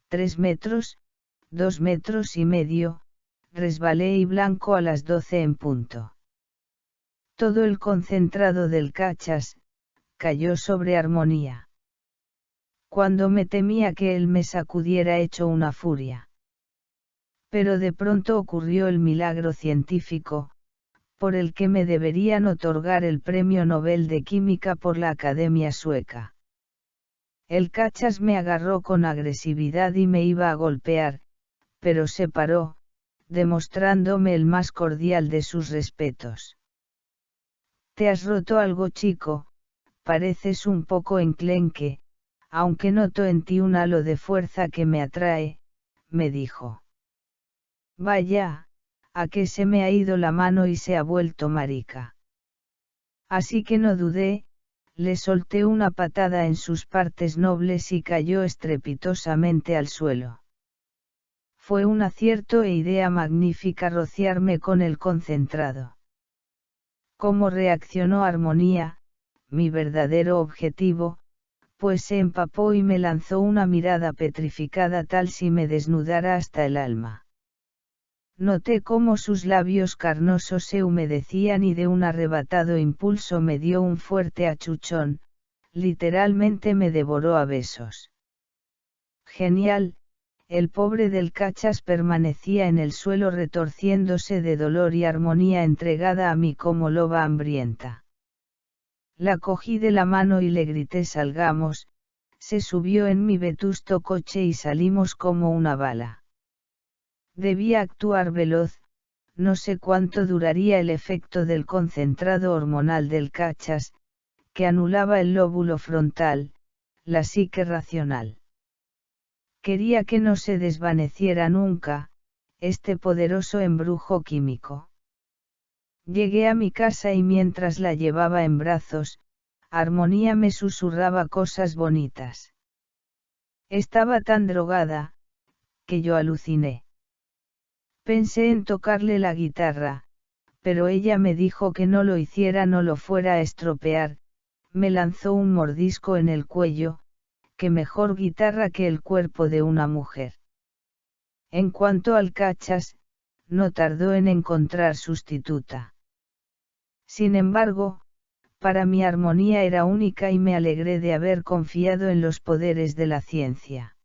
3 metros, 2 metros y medio, resbalé y blanco a las 12 en punto. Todo el concentrado del Cachas cayó sobre Armonía. Cuando me temía que él me sacudiera hecho una furia. Pero de pronto ocurrió el milagro científico, por el que me deberían otorgar el Premio Nobel de Química por la Academia Sueca. El Cachas me agarró con agresividad y me iba a golpear, pero se paró, demostrándome el más cordial de sus respetos. «Te has roto algo, chico, pareces un poco enclenque, aunque noto en ti un halo de fuerza que me atrae», me dijo. Vaya, a que se me ha ido la mano y se ha vuelto marica. Así que no dudé, le solté una patada en sus partes nobles y cayó estrepitosamente al suelo. Fue un acierto e idea magnífica rociarme con el concentrado. ¿Cómo reaccionó Armonía, mi verdadero objetivo? Pues se empapó y me lanzó una mirada petrificada tal si me desnudara hasta el alma. Noté cómo sus labios carnosos se humedecían y de un arrebatado impulso me dio un fuerte achuchón, literalmente me devoró a besos. Genial, el pobre del Cachas permanecía en el suelo retorciéndose de dolor y Armonía entregada a mí como loba hambrienta. La cogí de la mano y le grité salgamos, se subió en mi vetusto coche y salimos como una bala. Debía actuar veloz, no sé cuánto duraría el efecto del concentrado hormonal del Cachas, que anulaba el lóbulo frontal, la psique racional. Quería que no se desvaneciera nunca, este poderoso embrujo químico. Llegué a mi casa y mientras la llevaba en brazos, Armonía me susurraba cosas bonitas. Estaba tan drogada, que yo aluciné. Pensé en tocarle la guitarra, pero ella me dijo que no lo hiciera, no lo fuera a estropear, me lanzó un mordisco en el cuello, que mejor guitarra que el cuerpo de una mujer. En cuanto al Cachas, no tardó en encontrar sustituta. Sin embargo, para mi Armonía era única y me alegré de haber confiado en los poderes de la ciencia.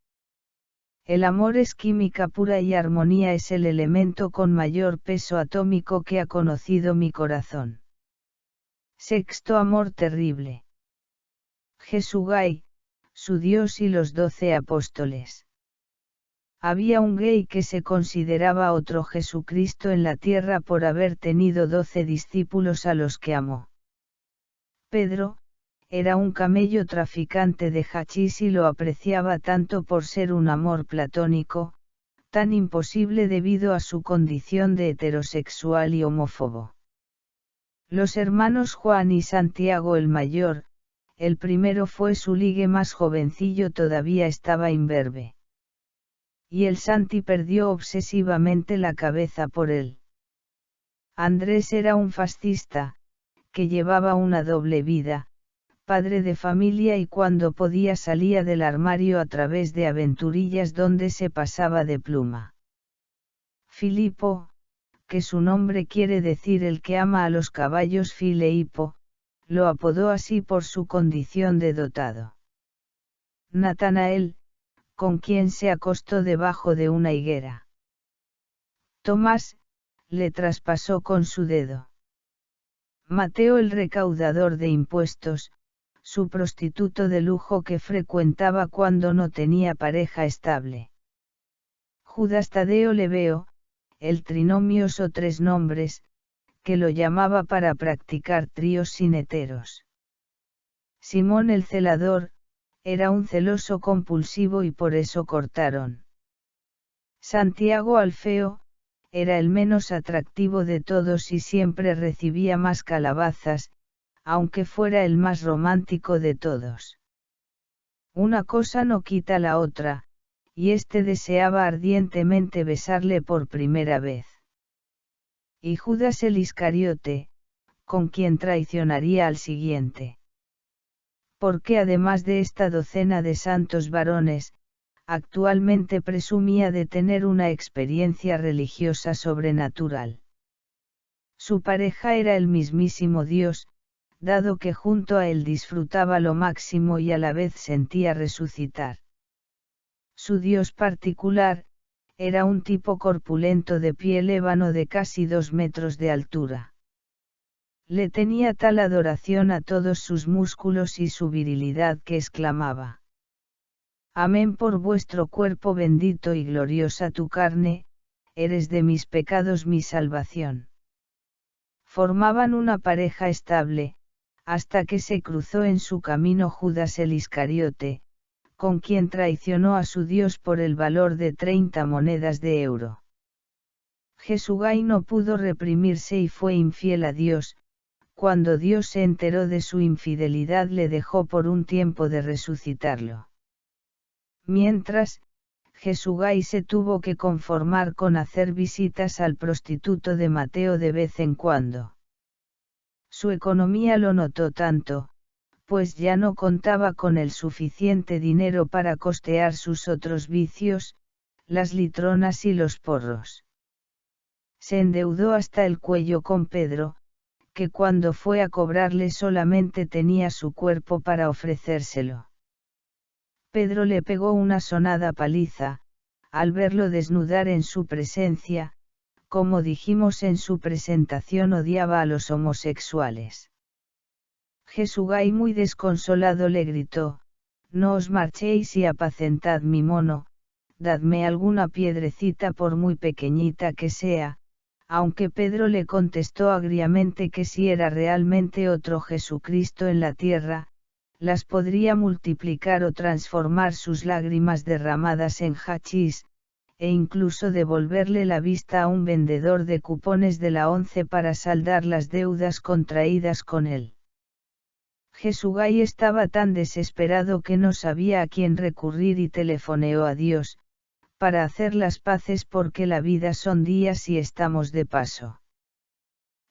El amor es química pura y Armonía es el elemento con mayor peso atómico que ha conocido mi corazón. Sexto amor terrible. Jesugai, su Dios y los 12 apóstoles. Había un gay que se consideraba otro Jesucristo en la tierra por haber tenido 12 discípulos a los que amó. Pedro, era un camello traficante de hachís y lo apreciaba tanto por ser un amor platónico, tan imposible debido a su condición de heterosexual y homófobo. Los hermanos Juan y Santiago el mayor, el primero fue su ligue más jovencillo, todavía estaba imberbe. Y el Santi perdió obsesivamente la cabeza por él. Andrés era un fascista, que llevaba una doble vida, padre de familia y cuando podía salía del armario a través de aventurillas donde se pasaba de pluma. Filipo, que su nombre quiere decir el que ama a los caballos, Fileipo, lo apodó así por su condición de dotado. Natanael, con quien se acostó debajo de una higuera. Tomás, le traspasó con su dedo. Mateo el recaudador de impuestos, su prostituto de lujo que frecuentaba cuando no tenía pareja estable. Judas Tadeo Leveo, el trinomios o tres nombres, que lo llamaba para practicar tríos sin heteros. Simón el celador, era un celoso compulsivo y por eso cortaron. Santiago Alfeo, era el menos atractivo de todos y siempre recibía más calabazas, aunque fuera el más romántico de todos. Una cosa no quita la otra, y éste deseaba ardientemente besarle por primera vez. Y Judas el Iscariote, con quien traicionaría al siguiente. Porque además de esta docena de santos varones, actualmente presumía de tener una experiencia religiosa sobrenatural. Su pareja era el mismísimo Dios, dado que junto a él disfrutaba lo máximo y a la vez sentía resucitar. Su Dios particular, era un tipo corpulento de piel ébano de casi 2 metros de altura. Le tenía tal adoración a todos sus músculos y su virilidad que exclamaba: Amén por vuestro cuerpo bendito y gloriosa tu carne, eres de mis pecados mi salvación. Formaban una pareja estable, hasta que se cruzó en su camino Judas el Iscariote, con quien traicionó a su Dios por el valor de 30 monedas de euro. Jesús no pudo reprimirse y fue infiel a Dios. Cuando Dios se enteró de su infidelidad le dejó por un tiempo de resucitarlo. Mientras, Jesús se tuvo que conformar con hacer visitas al prostituto de Mateo de vez en cuando. Su economía lo notó tanto, pues ya no contaba con el suficiente dinero para costear sus otros vicios, las litronas y los porros. Se endeudó hasta el cuello con Pedro, que cuando fue a cobrarle solamente tenía su cuerpo para ofrecérselo. Pedro le pegó una sonada paliza, al verlo desnudar en su presencia. Como dijimos en su presentación, odiaba a los homosexuales. Jesús muy desconsolado le gritó: No os marchéis y apacentad mi mono, dadme alguna piedrecita por muy pequeñita que sea, aunque Pedro le contestó agriamente que si era realmente otro Jesucristo en la tierra, las podría multiplicar o transformar sus lágrimas derramadas en hachís, e incluso devolverle la vista a un vendedor de cupones de la ONCE para saldar las deudas contraídas con él. Jesús estaba tan desesperado que no sabía a quién recurrir y telefoneó a Dios, para hacer las paces porque la vida son días y estamos de paso.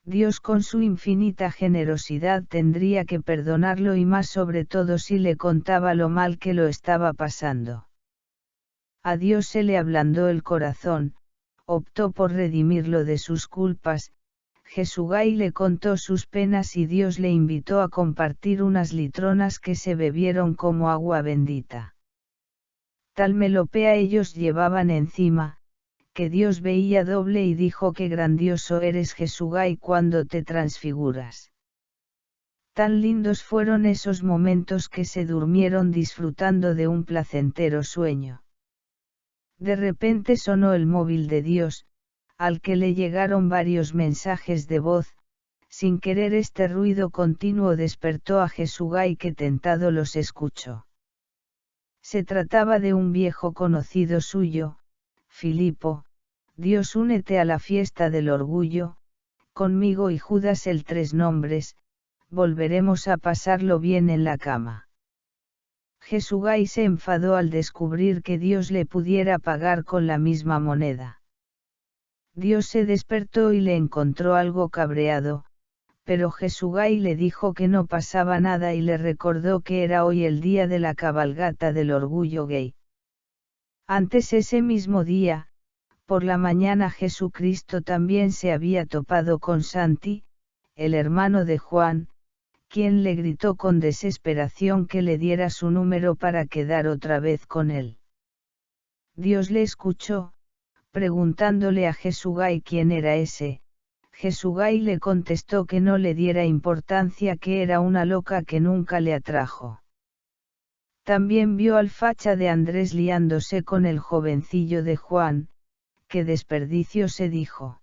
Dios con su infinita generosidad tendría que perdonarlo y más sobre todo si le contaba lo mal que lo estaba pasando. A Dios se le ablandó el corazón, optó por redimirlo de sus culpas. Jesús le contó sus penas y Dios le invitó a compartir unas litronas que se bebieron como agua bendita. Tal melopea ellos llevaban encima, que Dios veía doble y dijo: Qué grandioso eres Jesús cuando te transfiguras. Tan lindos fueron esos momentos que se durmieron disfrutando de un placentero sueño. De repente sonó el móvil de Dios, al que le llegaron varios mensajes de voz. Sin querer este ruido continuo despertó a Jesús que tentado los escuchó. Se trataba de un viejo conocido suyo: Filipo, Dios únete a la fiesta del orgullo, conmigo y Judas el tres nombres, volveremos a pasarlo bien en la cama. Jesús se enfadó al descubrir que Dios le pudiera pagar con la misma moneda. Dios se despertó y le encontró algo cabreado, pero Jesús le dijo que no pasaba nada y le recordó que era hoy el día de la cabalgata del orgullo gay. Antes ese mismo día, por la mañana, Jesucristo también se había topado con Santi, el hermano de Juan, quien le gritó con desesperación que le diera su número para quedar otra vez con él. Dios le escuchó, preguntándole a Jesús quién era ese. Jesugai le contestó que no le diera importancia, que era una loca que nunca le atrajo. También vio al facha de Andrés liándose con el jovencillo de Juan, qué desperdicio, se dijo.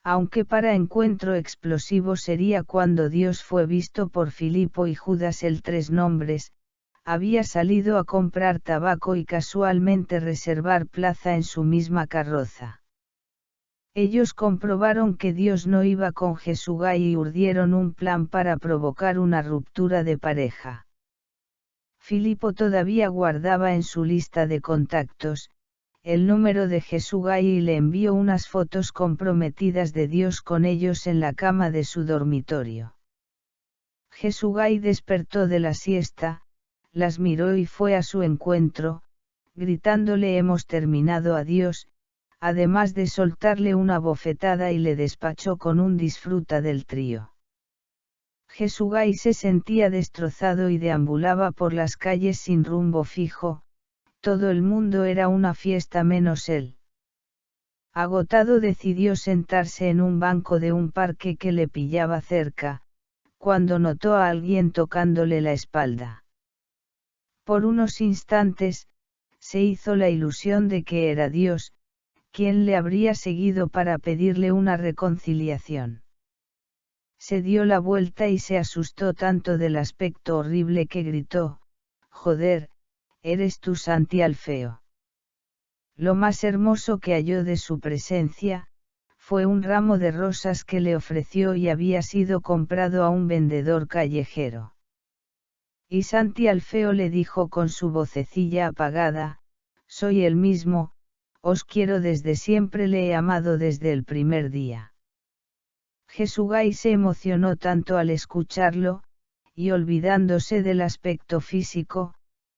Aunque para encuentro explosivo sería cuando Dios fue visto por Filipo y Judas, el tres nombres, había salido a comprar tabaco y casualmente reservar plaza en su misma carroza. Ellos comprobaron que Dios no iba con Jesugai y urdieron un plan para provocar una ruptura de pareja. Filipo todavía guardaba en su lista de contactos el número de Jesugai y le envió unas fotos comprometidas de Dios con ellos en la cama de su dormitorio. Jesugai despertó de la siesta, las miró y fue a su encuentro, gritándole: hemos terminado, adiós, además de soltarle una bofetada, y le despachó con un disfruta del trío. Jesugai se sentía destrozado y deambulaba por las calles sin rumbo fijo, todo el mundo era una fiesta menos él. Agotado decidió sentarse en un banco de un parque que le pillaba cerca, cuando notó a alguien tocándole la espalda. Por unos instantes, se hizo la ilusión de que era Dios, quien le habría seguido para pedirle una reconciliación. Se dio la vuelta y se asustó tanto del aspecto horrible que gritó: «Joder, eres tú, Santi Alfeo». Lo más hermoso que halló de su presencia, fue un ramo de rosas que le ofreció y había sido comprado a un vendedor callejero. Y Santi Alfeo le dijo con su vocecilla apagada: «Soy el mismo, os quiero desde siempre, le he amado desde el primer día». Jesugai se emocionó tanto al escucharlo, y olvidándose del aspecto físico,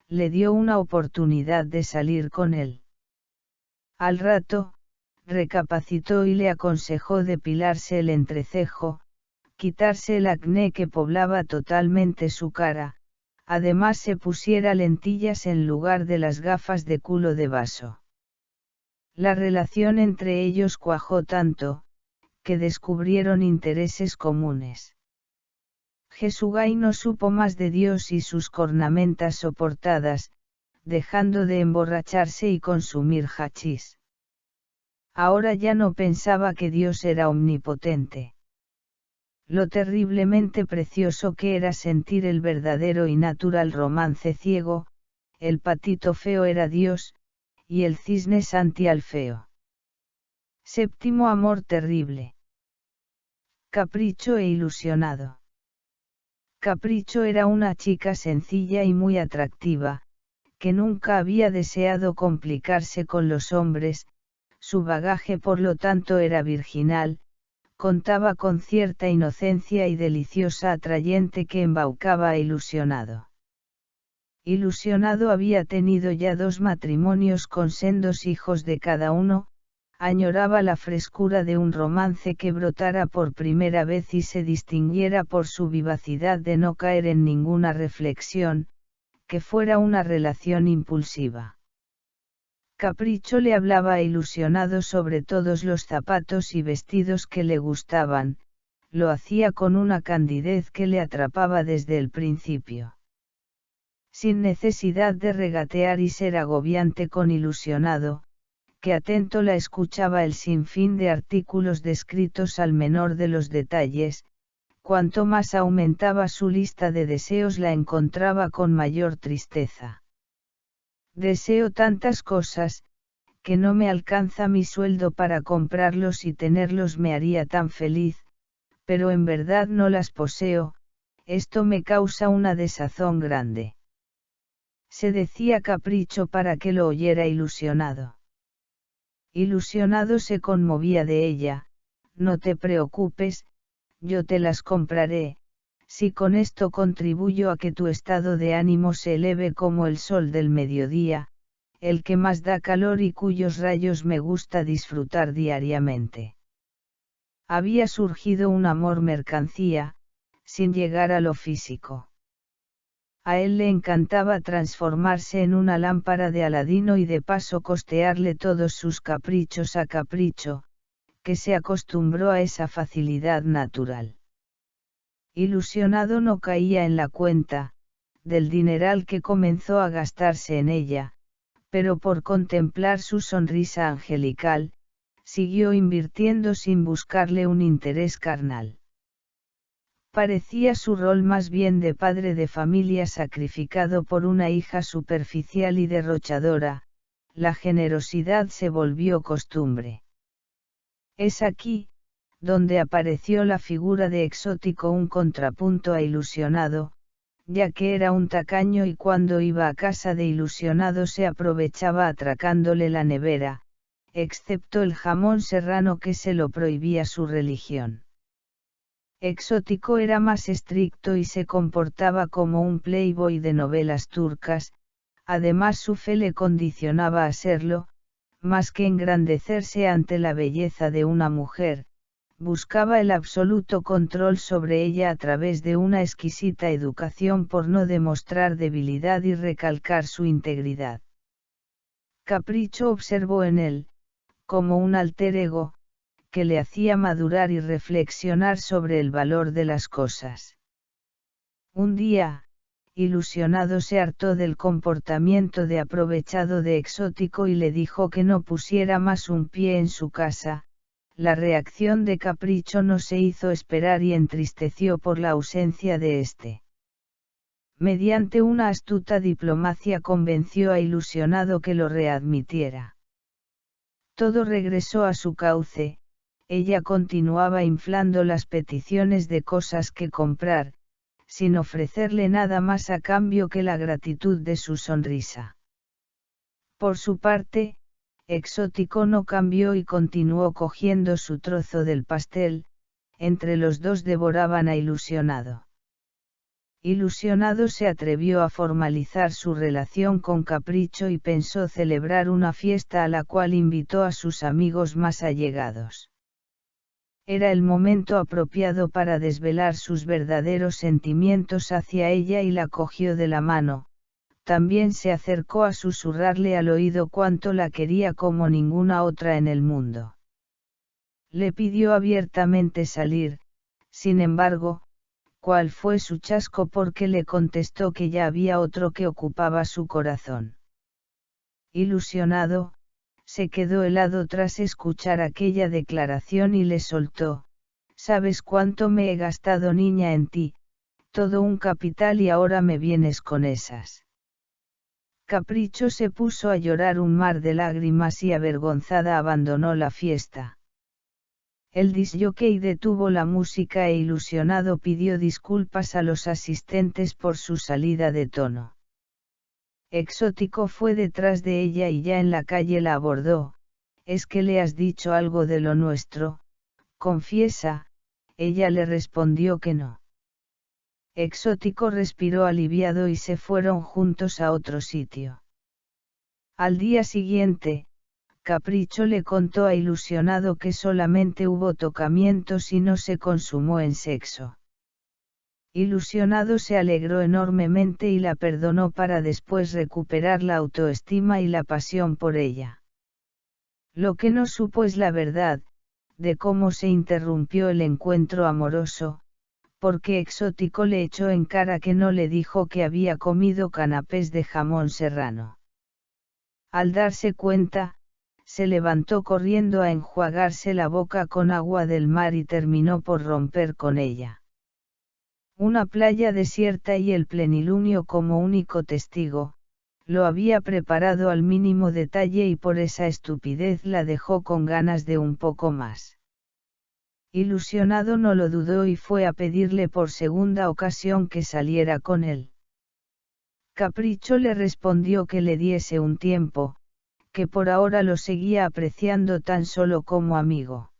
le dio una oportunidad de salir con él. Al rato, recapacitó y le aconsejó depilarse el entrecejo, quitarse el acné que poblaba totalmente su cara, además se pusiera lentillas en lugar de las gafas de culo de vaso. La relación entre ellos cuajó tanto, que descubrieron intereses comunes. Jesugai no supo más de Dios y sus cornamentas soportadas, dejando de emborracharse y consumir hachís. Ahora ya no pensaba que Dios era omnipotente. Lo terriblemente precioso que era sentir el verdadero y natural romance ciego, el patito feo era Dios, y el cisne Santi Alfeo. Séptimo amor terrible. Capricho e ilusionado. Capricho era una chica sencilla y muy atractiva, que nunca había deseado complicarse con los hombres, su bagaje por lo tanto era virginal, contaba con cierta inocencia y deliciosa atrayente que embaucaba a Ilusionado. Ilusionado había tenido ya 2 matrimonios con sendos hijos de cada uno, añoraba la frescura de un romance que brotara por primera vez y se distinguiera por su vivacidad de no caer en ninguna reflexión, que fuera una relación impulsiva. Capricho le hablaba ilusionado sobre todos los zapatos y vestidos que le gustaban, lo hacía con una candidez que le atrapaba desde el principio. Sin necesidad de regatear y ser agobiante con Ilusionado, que atento la escuchaba el sinfín de artículos descritos al menor de los detalles, cuanto más aumentaba su lista de deseos la encontraba con mayor tristeza. Deseo tantas cosas, que no me alcanza mi sueldo para comprarlos y tenerlos me haría tan feliz, pero en verdad no las poseo, esto me causa una desazón grande. Se decía Capricho para que lo oyera Ilusionado. Ilusionado se conmovía de ella: no te preocupes, yo te las compraré, si con esto contribuyo a que tu estado de ánimo se eleve como el sol del mediodía, el que más da calor y cuyos rayos me gusta disfrutar diariamente. Había surgido un amor mercancía, sin llegar a lo físico. A él le encantaba transformarse en una lámpara de Aladino y de paso costearle todos sus caprichos a Capricho, que se acostumbró a esa facilidad natural. Ilusionado no caía en la cuenta, del dineral que comenzó a gastarse en ella, pero por contemplar su sonrisa angelical, siguió invirtiendo sin buscarle un interés carnal. Parecía su rol más bien de padre de familia sacrificado por una hija superficial y derrochadora, la generosidad se volvió costumbre. Es aquí, donde apareció la figura de Exótico, un contrapunto a Ilusionado, ya que era un tacaño y cuando iba a casa de Ilusionado se aprovechaba atracándole la nevera, excepto el jamón serrano que se lo prohibía su religión. Exótico era más estricto y se comportaba como un playboy de novelas turcas, además su fe le condicionaba a serlo, más que engrandecerse ante la belleza de una mujer, buscaba el absoluto control sobre ella a través de una exquisita educación por no demostrar debilidad y recalcar su integridad. Capricho observó en él, como un alter ego, que le hacía madurar y reflexionar sobre el valor de las cosas. Un día, Ilusionado se hartó del comportamiento de aprovechado de Exótico y le dijo que no pusiera más un pie en su casa. La reacción de Capricho no se hizo esperar y entristeció por la ausencia de éste. Mediante una astuta diplomacia convenció a Ilusionado que lo readmitiera. Todo regresó a su cauce. Ella continuaba inflando las peticiones de cosas que comprar, sin ofrecerle nada más a cambio que la gratitud de su sonrisa. Por su parte, Exótico no cambió y continuó cogiendo su trozo del pastel, entre los dos devoraban a Ilusionado. Ilusionado se atrevió a formalizar su relación con Capricho y pensó celebrar una fiesta a la cual invitó a sus amigos más allegados. Era el momento apropiado para desvelar sus verdaderos sentimientos hacia ella y la cogió de la mano, también se acercó a susurrarle al oído cuánto la quería como ninguna otra en el mundo. Le pidió abiertamente salir, sin embargo, cuál fue su chasco porque le contestó que ya había otro que ocupaba su corazón. Ilusionado, se quedó helado tras escuchar aquella declaración y le soltó: «¿Sabes cuánto me he gastado, niña, en ti? Todo un capital y ahora me vienes con esas». Capricho se puso a llorar un mar de lágrimas y avergonzada abandonó la fiesta. El disc-jockey detuvo la música e Ilusionado pidió disculpas a los asistentes por su salida de tono. Exótico fue detrás de ella y ya en la calle la abordó: «¿Es que le has dicho algo de lo nuestro? Confiesa». Ella le respondió que no. Exótico respiró aliviado y se fueron juntos a otro sitio. Al día siguiente, Capricho le contó a Ilusionado que solamente hubo tocamientos y no se consumó en sexo. Ilusionado se alegró enormemente y la perdonó para después recuperar la autoestima y la pasión por ella. Lo que no supo es la verdad, de cómo se interrumpió el encuentro amoroso, porque Exótico le echó en cara que no le dijo que había comido canapés de jamón serrano. Al darse cuenta, se levantó corriendo a enjuagarse la boca con agua del mar y terminó por romper con ella. Una playa desierta y el plenilunio como único testigo, lo había preparado al mínimo detalle y por esa estupidez la dejó con ganas de un poco más. Ilusionado no lo dudó y fue a pedirle por segunda ocasión que saliera con él. Capricho le respondió que le diese un tiempo, que por ahora lo seguía apreciando tan solo como amigo.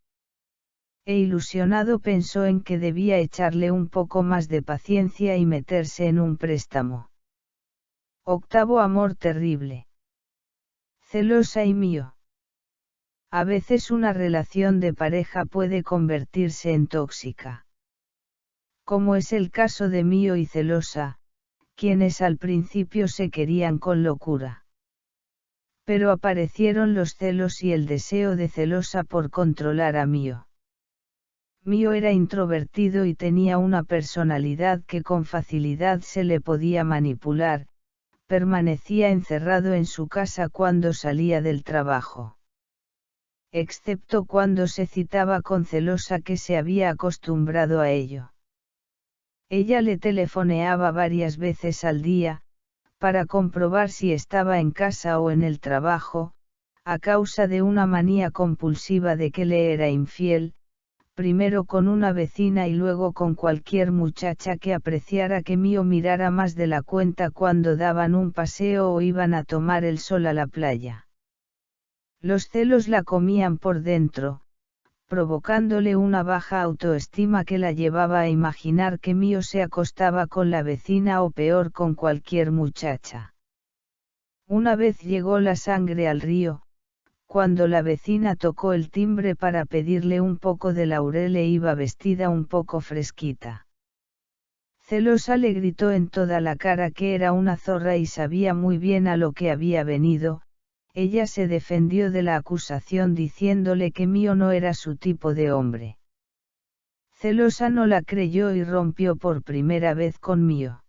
E Ilusionado pensó en que debía echarle un poco más de paciencia y meterse en un préstamo. Octavo amor terrible. Celosa y mío. A veces una relación de pareja puede convertirse en tóxica. Como es el caso de Mío y Celosa, quienes al principio se querían con locura. Pero aparecieron los celos y el deseo de Celosa por controlar a Mío. Mío era introvertido y tenía una personalidad que con facilidad se le podía manipular, permanecía encerrado en su casa cuando salía del trabajo. Excepto cuando se citaba con Celosa, que se había acostumbrado a ello. Ella le telefoneaba varias veces al día, para comprobar si estaba en casa o en el trabajo, a causa de una manía compulsiva de que le era infiel, primero con una vecina y luego con cualquier muchacha que apreciara que Mío mirara más de la cuenta cuando daban un paseo o iban a tomar el sol a la playa. Los celos la comían por dentro, provocándole una baja autoestima que la llevaba a imaginar que Mío se acostaba con la vecina o peor con cualquier muchacha. Una vez llegó la sangre al río, cuando la vecina tocó el timbre para pedirle un poco de laurel e iba vestida un poco fresquita. Celosa le gritó en toda la cara que era una zorra y sabía muy bien a lo que había venido. Ella se defendió de la acusación diciéndole que Mío no era su tipo de hombre. Celosa no la creyó y rompió por primera vez con Mío.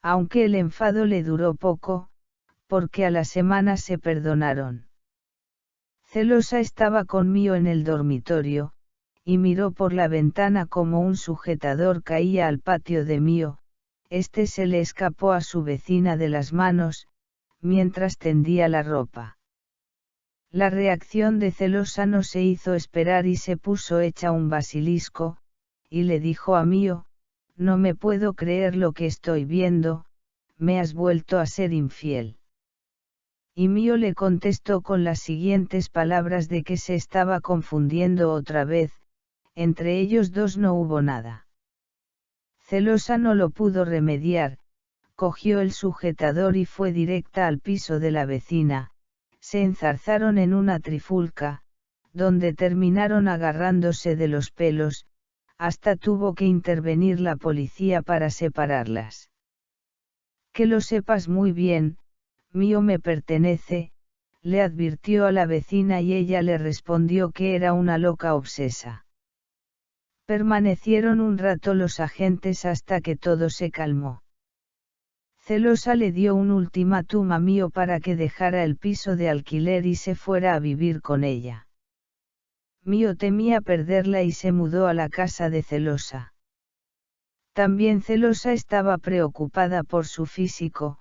Aunque el enfado le duró poco, porque a la semana se perdonaron. Celosa estaba con Mío en el dormitorio, y miró por la ventana como un sujetador caía al patio de Mío. Este se le escapó a su vecina de las manos, mientras tendía la ropa. La reacción de Celosa no se hizo esperar y se puso hecha un basilisco, y le dijo a Mío: no me puedo creer lo que estoy viendo, me has vuelto a ser infiel. Y Mío le contestó con las siguientes palabras de que se estaba confundiendo otra vez, entre ellos dos no hubo nada. Celosa no lo pudo remediar, cogió el sujetador y fue directa al piso de la vecina. Se enzarzaron en una trifulca, donde terminaron agarrándose de los pelos, hasta tuvo que intervenir la policía para separarlas. Que lo sepas muy bien, Mío me pertenece, le advirtió a la vecina y ella le respondió que era una loca obsesa. Permanecieron un rato los agentes hasta que todo se calmó. Celosa le dio un ultimátum a Mío para que dejara el piso de alquiler y se fuera a vivir con ella. Mío temía perderla y se mudó a la casa de Celosa. También Celosa estaba preocupada por su físico,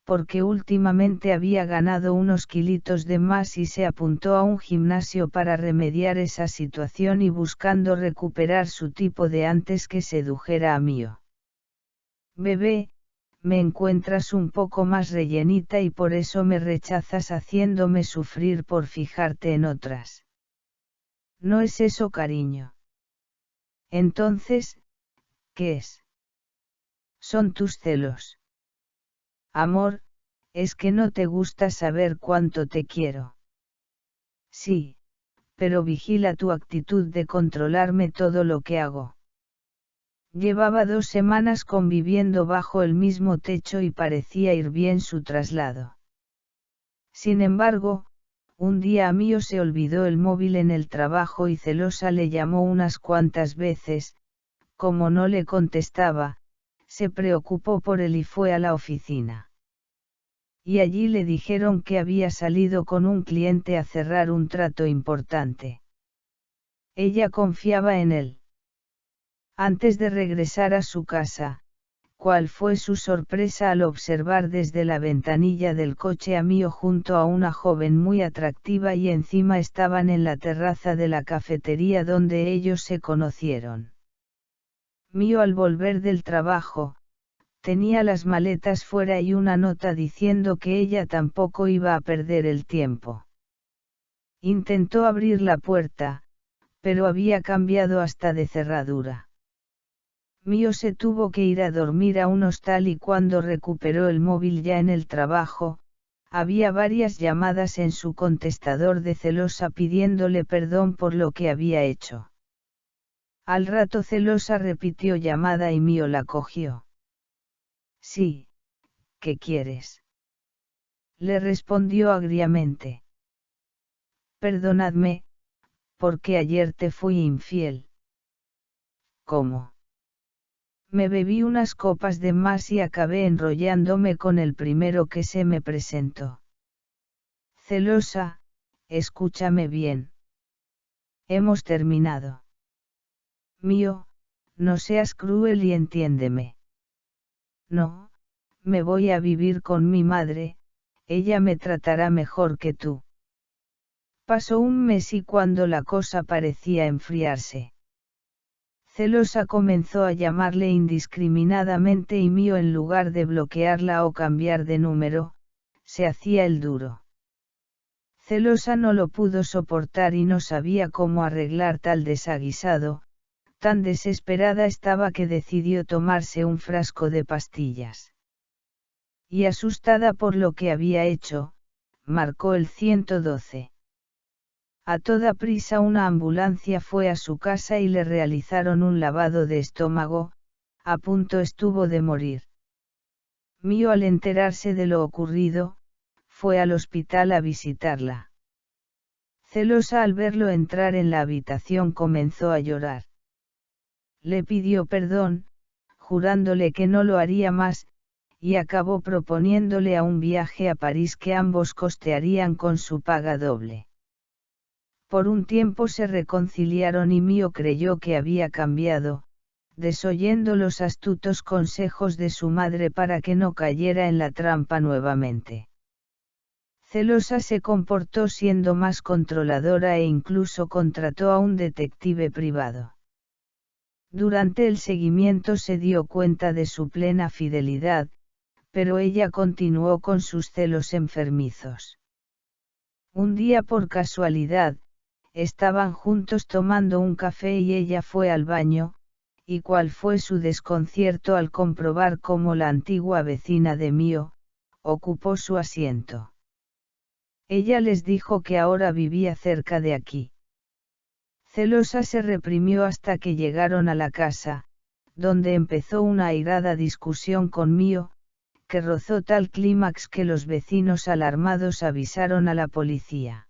porque últimamente había ganado unos kilitos de más y se apuntó a un gimnasio para remediar esa situación y buscando recuperar su tipo de antes que sedujera a Mío. Bebé, me encuentras un poco más rellenita y por eso me rechazas haciéndome sufrir por fijarte en otras. No es eso, cariño. Entonces, ¿qué es? Son tus celos. Amor, es que no te gusta saber cuánto te quiero. Sí, pero vigila tu actitud de controlarme todo lo que hago. Llevaba 2 semanas conviviendo bajo el mismo techo y parecía ir bien su traslado. Sin embargo, un día a Mío se olvidó el móvil en el trabajo y Celosa le llamó unas cuantas veces. Como no le contestaba, se preocupó por él y fue a la oficina. Y allí le dijeron que había salido con un cliente a cerrar un trato importante. Ella confiaba en él. Antes de regresar a su casa, ¿cuál fue su sorpresa al observar desde la ventanilla del coche a Mío junto a una joven muy atractiva y encima estaban en la terraza de la cafetería donde ellos se conocieron? Mío, al volver del trabajo, tenía las maletas fuera y una nota diciendo que ella tampoco iba a perder el tiempo. Intentó abrir la puerta, pero había cambiado hasta de cerradura. Mío se tuvo que ir a dormir a un hostal y cuando recuperó el móvil ya en el trabajo, había varias llamadas en su contestador de Celosa pidiéndole perdón por lo que había hecho. Al rato Celosa repitió llamada y Mío la cogió. Sí, ¿qué quieres? le respondió agriamente. Perdonadme, porque ayer te fui infiel. ¿Cómo? Me bebí unas copas de más y acabé enrollándome con el primero que se me presentó. Celosa, escúchame bien. Hemos terminado. Mío, no seas cruel y entiéndeme. No, me voy a vivir con mi madre, ella me tratará mejor que tú. Pasó un mes y cuando la cosa parecía enfriarse, Celosa comenzó a llamarle indiscriminadamente y Mío, en lugar de bloquearla o cambiar de número, se hacía el duro. Celosa no lo pudo soportar y no sabía cómo arreglar tal desaguisado, tan desesperada estaba que decidió tomarse un frasco de pastillas. Y asustada por lo que había hecho, marcó el 112. A toda prisa una ambulancia fue a su casa y le realizaron un lavado de estómago, a punto estuvo de morir. Mío, al enterarse de lo ocurrido, fue al hospital a visitarla. Celosa al verlo entrar en la habitación comenzó a llorar. Le pidió perdón, jurándole que no lo haría más, y acabó proponiéndole a un viaje a París que ambos costearían con su paga doble. Por un tiempo se reconciliaron y Mío creyó que había cambiado, desoyendo los astutos consejos de su madre para que no cayera en la trampa nuevamente. Celosa se comportó siendo más controladora e incluso contrató a un detective privado. Durante el seguimiento se dio cuenta de su plena fidelidad, pero ella continuó con sus celos enfermizos. Un día por casualidad, estaban juntos tomando un café y ella fue al baño, y cuál fue su desconcierto al comprobar cómo la antigua vecina de Mío, ocupó su asiento. Ella les dijo que ahora vivía cerca de aquí. Celosa se reprimió hasta que llegaron a la casa, donde empezó una airada discusión con Mío, que rozó tal clímax que los vecinos alarmados avisaron a la policía.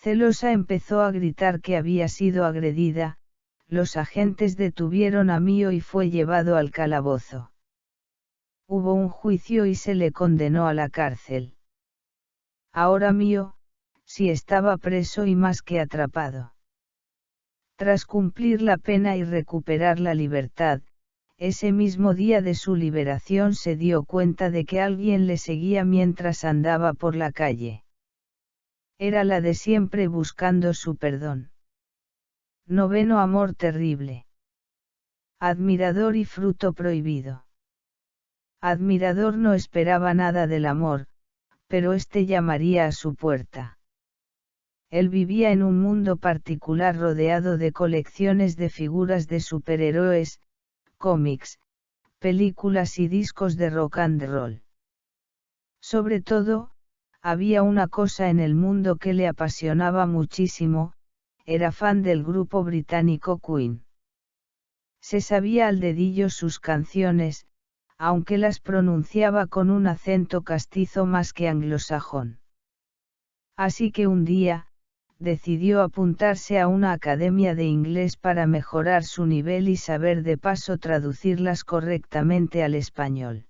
Celosa empezó a gritar que había sido agredida, los agentes detuvieron a Mío y fue llevado al calabozo. Hubo un juicio y se le condenó a la cárcel. Ahora Mío, sí estaba preso y más que atrapado. Tras cumplir la pena y recuperar la libertad, ese mismo día de su liberación se dio cuenta de que alguien le seguía mientras andaba por la calle. Era la de siempre buscando su perdón. Noveno amor terrible. Admirador y fruto prohibido. Admirador no esperaba nada del amor, pero éste llamaría a su puerta. Él vivía en un mundo particular rodeado de colecciones de figuras de superhéroes, cómics, películas y discos de rock and roll. Sobre todo, había una cosa en el mundo que le apasionaba muchísimo, era fan del grupo británico Queen. Se sabía al dedillo sus canciones, aunque las pronunciaba con un acento castizo más que anglosajón. Así que un día, decidió apuntarse a una academia de inglés para mejorar su nivel y saber de paso traducirlas correctamente al español.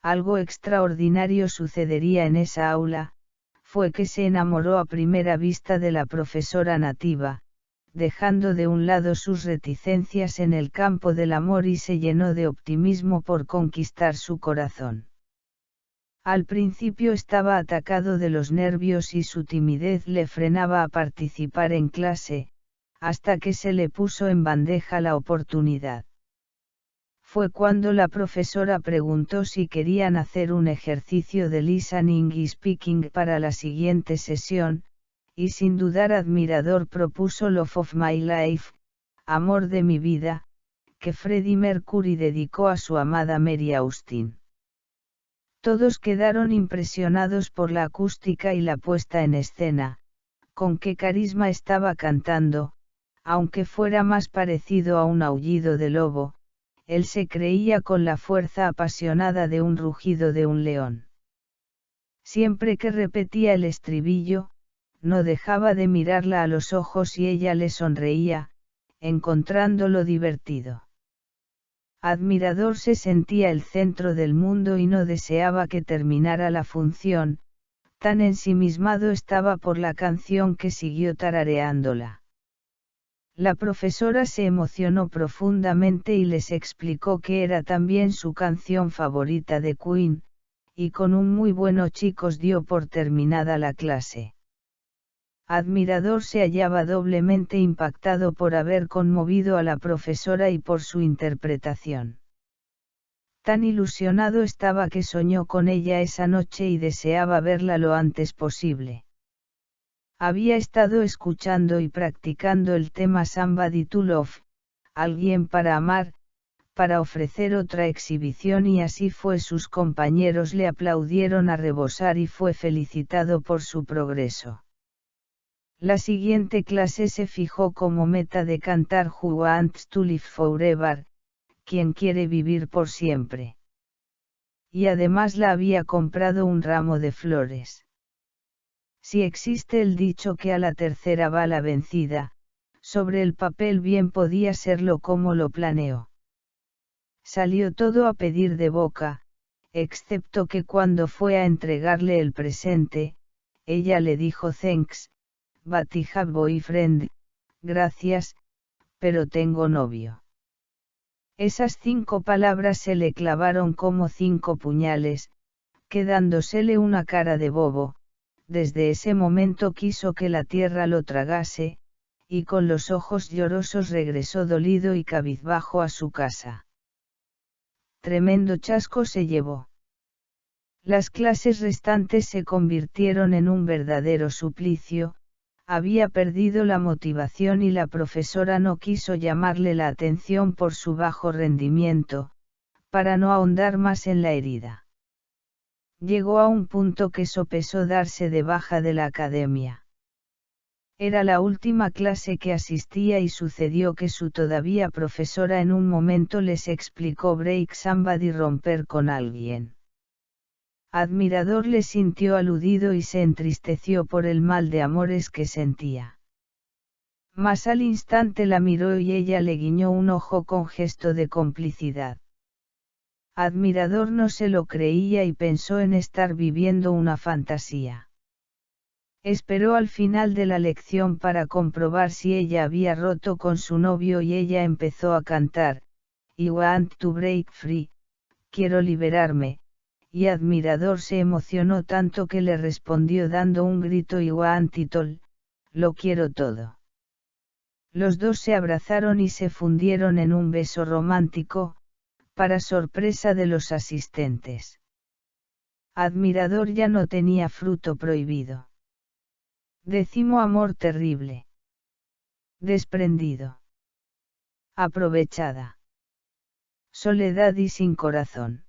Algo extraordinario sucedería en esa aula, fue que se enamoró a primera vista de la profesora nativa, dejando de un lado sus reticencias en el campo del amor y se llenó de optimismo por conquistar su corazón. Al principio estaba atacado de los nervios y su timidez le frenaba a participar en clase, hasta que se le puso en bandeja la oportunidad. Fue cuando la profesora preguntó si querían hacer un ejercicio de listening y speaking para la siguiente sesión, y sin dudar admirador propuso Love of My Life, Amor de mi vida, que Freddie Mercury dedicó a su amada Mary Austin. Todos quedaron impresionados por la acústica y la puesta en escena, con qué carisma estaba cantando, aunque fuera más parecido a un aullido de lobo. Él se creía con la fuerza apasionada de un rugido de un león. Siempre que repetía el estribillo, no dejaba de mirarla a los ojos y ella le sonreía, encontrándolo divertido. Admirador se sentía el centro del mundo y no deseaba que terminara la función, tan ensimismado estaba por la canción que siguió tarareándola. La profesora se emocionó profundamente y les explicó que era también su canción favorita de Queen, y con un muy bueno chicos dio por terminada la clase. Admirador se hallaba doblemente impactado por haber conmovido a la profesora y por su interpretación. Tan ilusionado estaba que soñó con ella esa noche y deseaba verla lo antes posible. Había estado escuchando y practicando el tema Somebody to Love, alguien para amar, para ofrecer otra exhibición y así fue. Sus compañeros le aplaudieron a rebosar y fue felicitado por su progreso. La siguiente clase se fijó como meta de cantar Who Wants to Live Forever, quien quiere vivir por siempre. Y además la había comprado un ramo de flores. Si existe el dicho que a la tercera va la vencida, sobre el papel bien podía serlo como lo planeó. Salió todo a pedir de boca, excepto que cuando fue a entregarle el presente, ella le dijo thanks, but I have boyfriend, gracias, pero tengo novio. Esas 5 palabras se le clavaron como 5 puñales, quedándosele una cara de bobo. Desde ese momento quiso que la tierra lo tragase, y con los ojos llorosos regresó dolido y cabizbajo a su casa. Tremendo chasco se llevó. Las clases restantes se convirtieron en un verdadero suplicio, había perdido la motivación y la profesora no quiso llamarle la atención por su bajo rendimiento, para no ahondar más en la herida. Llegó a un punto que sopesó darse de baja de la academia. Era la última clase que asistía y sucedió que su todavía profesora en un momento les explicó break somebody, romper con alguien. Admirador le sintió aludido y se entristeció por el mal de amores que sentía. Mas al instante la miró y ella le guiñó un ojo con gesto de complicidad. Admirador no se lo creía y pensó en estar viviendo una fantasía. Esperó al final de la lección para comprobar si ella había roto con su novio y ella empezó a cantar, I want to break free, quiero liberarme, y Admirador se emocionó tanto que le respondió dando un grito I want it all, lo quiero todo. Los dos se abrazaron y se fundieron en un beso romántico, para sorpresa de los asistentes. Admirador ya no tenía fruto prohibido. 10º amor terrible. Desprendido. Aprovechada. Soledad y sin corazón.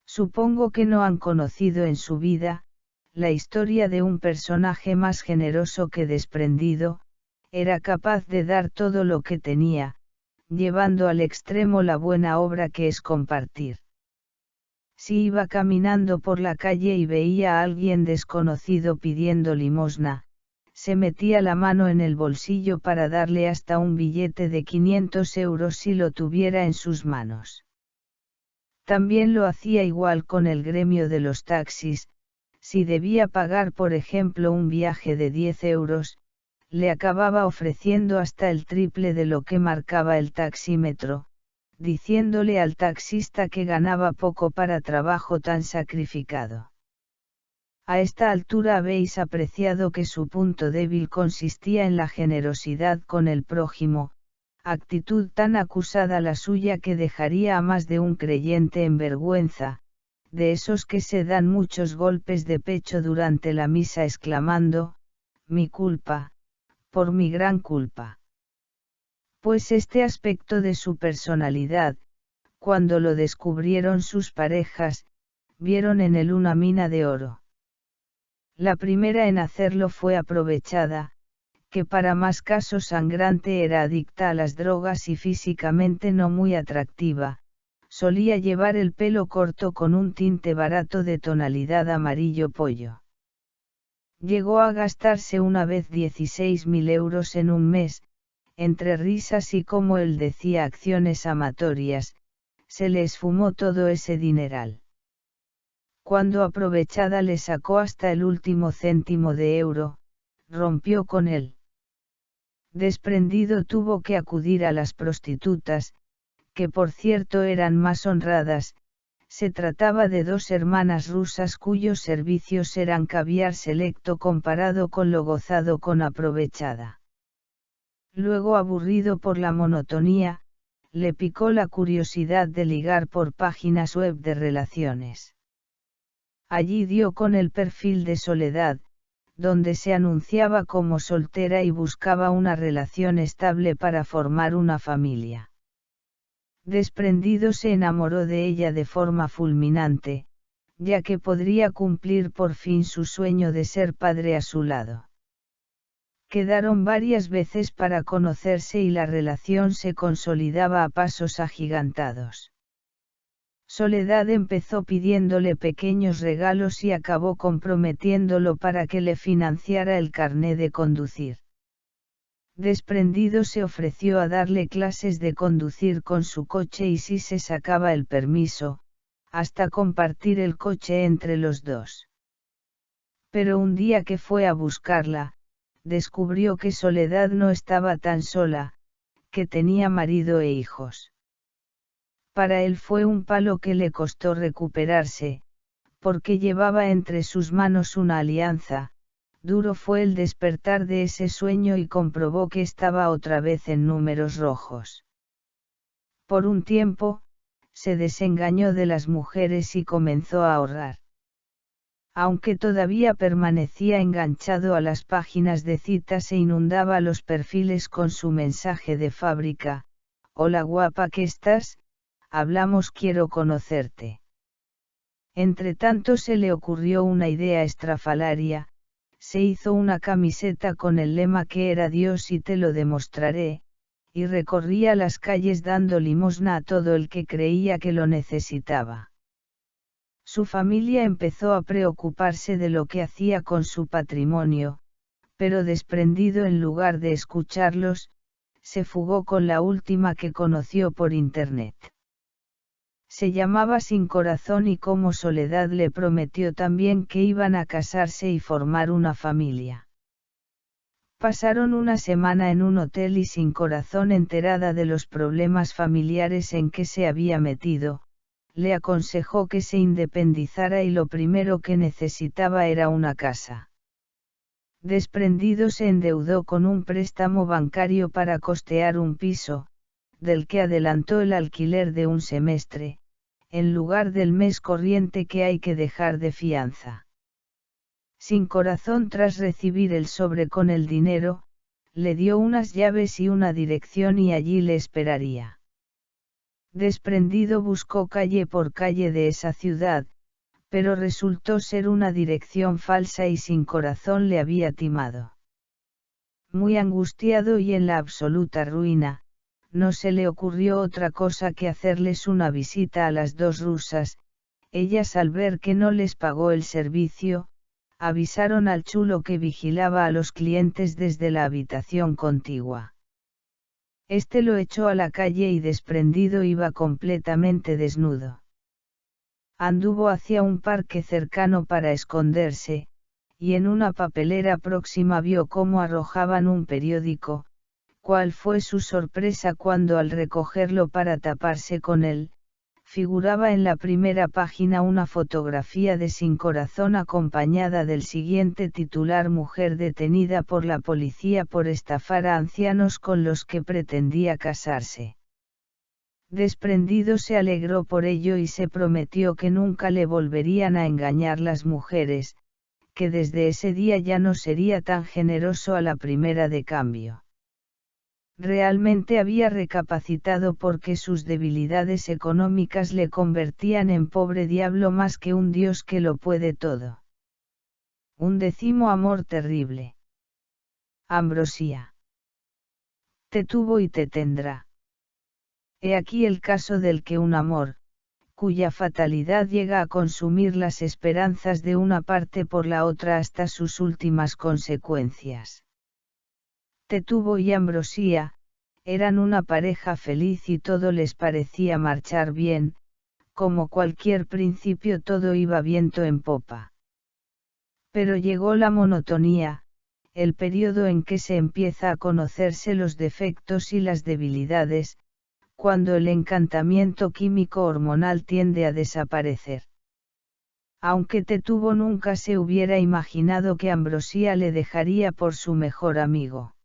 Supongo que no han conocido en su vida, la historia de un personaje más generoso que desprendido, era capaz de dar todo lo que tenía, llevando al extremo la buena obra que es compartir. Si iba caminando por la calle y veía a alguien desconocido pidiendo limosna, se metía la mano en el bolsillo para darle hasta un billete de 500 euros si lo tuviera en sus manos. También lo hacía igual con el gremio de los taxis, si debía pagar por ejemplo un viaje de 10 euros, le acababa ofreciendo hasta el triple de lo que marcaba el taxímetro, diciéndole al taxista que ganaba poco para trabajo tan sacrificado. A esta altura habéis apreciado que su punto débil consistía en la generosidad con el prójimo, actitud tan acusada la suya que dejaría a más de un creyente en vergüenza, de esos que se dan muchos golpes de pecho durante la misa exclamando, mi culpa, por mi gran culpa. Pues este aspecto de su personalidad, cuando lo descubrieron sus parejas, vieron en él una mina de oro. La primera en hacerlo fue Aprovechada, que para más caso sangrante era adicta a las drogas y físicamente no muy atractiva, solía llevar el pelo corto con un tinte barato de tonalidad amarillo pollo. Llegó a gastarse una vez 16.000 euros en un mes, entre risas y, como él decía, acciones amatorias, se le esfumó todo ese dineral. Cuando aprovechada le sacó hasta el último céntimo de euro, rompió con él. Desprendido tuvo que acudir a las prostitutas, que por cierto eran más honradas. Se trataba de dos hermanas rusas cuyos servicios eran caviar selecto comparado con lo gozado con aprovechada. Luego, aburrido por la monotonía, le picó la curiosidad de ligar por páginas web de relaciones. Allí dio con el perfil de Soledad, donde se anunciaba como soltera y buscaba una relación estable para formar una familia. Desprendido se enamoró de ella de forma fulminante, ya que podría cumplir por fin su sueño de ser padre a su lado. Quedaron varias veces para conocerse y la relación se consolidaba a pasos agigantados. Soledad empezó pidiéndole pequeños regalos y acabó comprometiéndolo para que le financiara el carné de conducir. Desprendido se ofreció a darle clases de conducir con su coche y si se sacaba el permiso, hasta compartir el coche entre los dos. Pero un día que fue a buscarla, descubrió que Soledad no estaba tan sola, que tenía marido e hijos. Para él fue un palo que le costó recuperarse, porque llevaba entre sus manos una alianza. Duro fue el despertar de ese sueño y comprobó que estaba otra vez en números rojos. Por un tiempo, se desengañó de las mujeres y comenzó a ahorrar. Aunque todavía permanecía enganchado a las páginas de citas e inundaba los perfiles con su mensaje de fábrica: «Hola guapa, ¿qué estás? Hablamos, quiero conocerte». Entretanto se le ocurrió una idea estrafalaria. Se hizo una camiseta con el lema que era «Dios y te lo demostraré», y recorría las calles dando limosna a todo el que creía que lo necesitaba. Su familia empezó a preocuparse de lo que hacía con su patrimonio, pero Desprendido, en lugar de escucharlos, se fugó con la última que conoció por internet. Se llamaba Sin Corazón y, como Soledad le prometió también, que iban a casarse y formar una familia. Pasaron una semana en un hotel y Sin Corazón, enterada de los problemas familiares en que se había metido, le aconsejó que se independizara y lo primero que necesitaba era una casa. Desprendido se endeudó con un préstamo bancario para costear un piso, del que adelantó el alquiler de un semestre, en lugar del mes corriente que hay que dejar de fianza. Sin Corazón, tras recibir el sobre con el dinero, le dio unas llaves y una dirección y allí le esperaría. Desprendido buscó calle por calle de esa ciudad, pero resultó ser una dirección falsa y Sin Corazón le había timado. Muy angustiado y en la absoluta ruina, no se le ocurrió otra cosa que hacerles una visita a las dos rusas. Ellas, al ver que no les pagó el servicio, avisaron al chulo que vigilaba a los clientes desde la habitación contigua. Este lo echó a la calle y Desprendido iba completamente desnudo. Anduvo hacia un parque cercano para esconderse, y en una papelera próxima vio cómo arrojaban un periódico. ¿Cuál fue su sorpresa cuando, al recogerlo para taparse con él, figuraba en la primera página una fotografía de Sin Corazón acompañada del siguiente titular: mujer detenida por la policía por estafar a ancianos con los que pretendía casarse? Desprendido se alegró por ello y se prometió que nunca le volverían a engañar las mujeres, que desde ese día ya no sería tan generoso a la primera de cambio. Realmente había recapacitado, porque sus debilidades económicas le convertían en pobre diablo más que un Dios que lo puede todo. 11 amor terrible. Ambrosía. Te tuvo y te tendrá. He aquí el caso del que un amor, cuya fatalidad llega a consumir las esperanzas de una parte por la otra hasta sus últimas consecuencias. Tetubo y Ambrosía, eran una pareja feliz y todo les parecía marchar bien, como cualquier principio todo iba viento en popa. Pero llegó la monotonía, el periodo en que se empieza a conocerse los defectos y las debilidades, cuando el encantamiento químico hormonal tiende a desaparecer. Aunque Tetubo nunca se hubiera imaginado que Ambrosía le dejaría por su mejor amigo.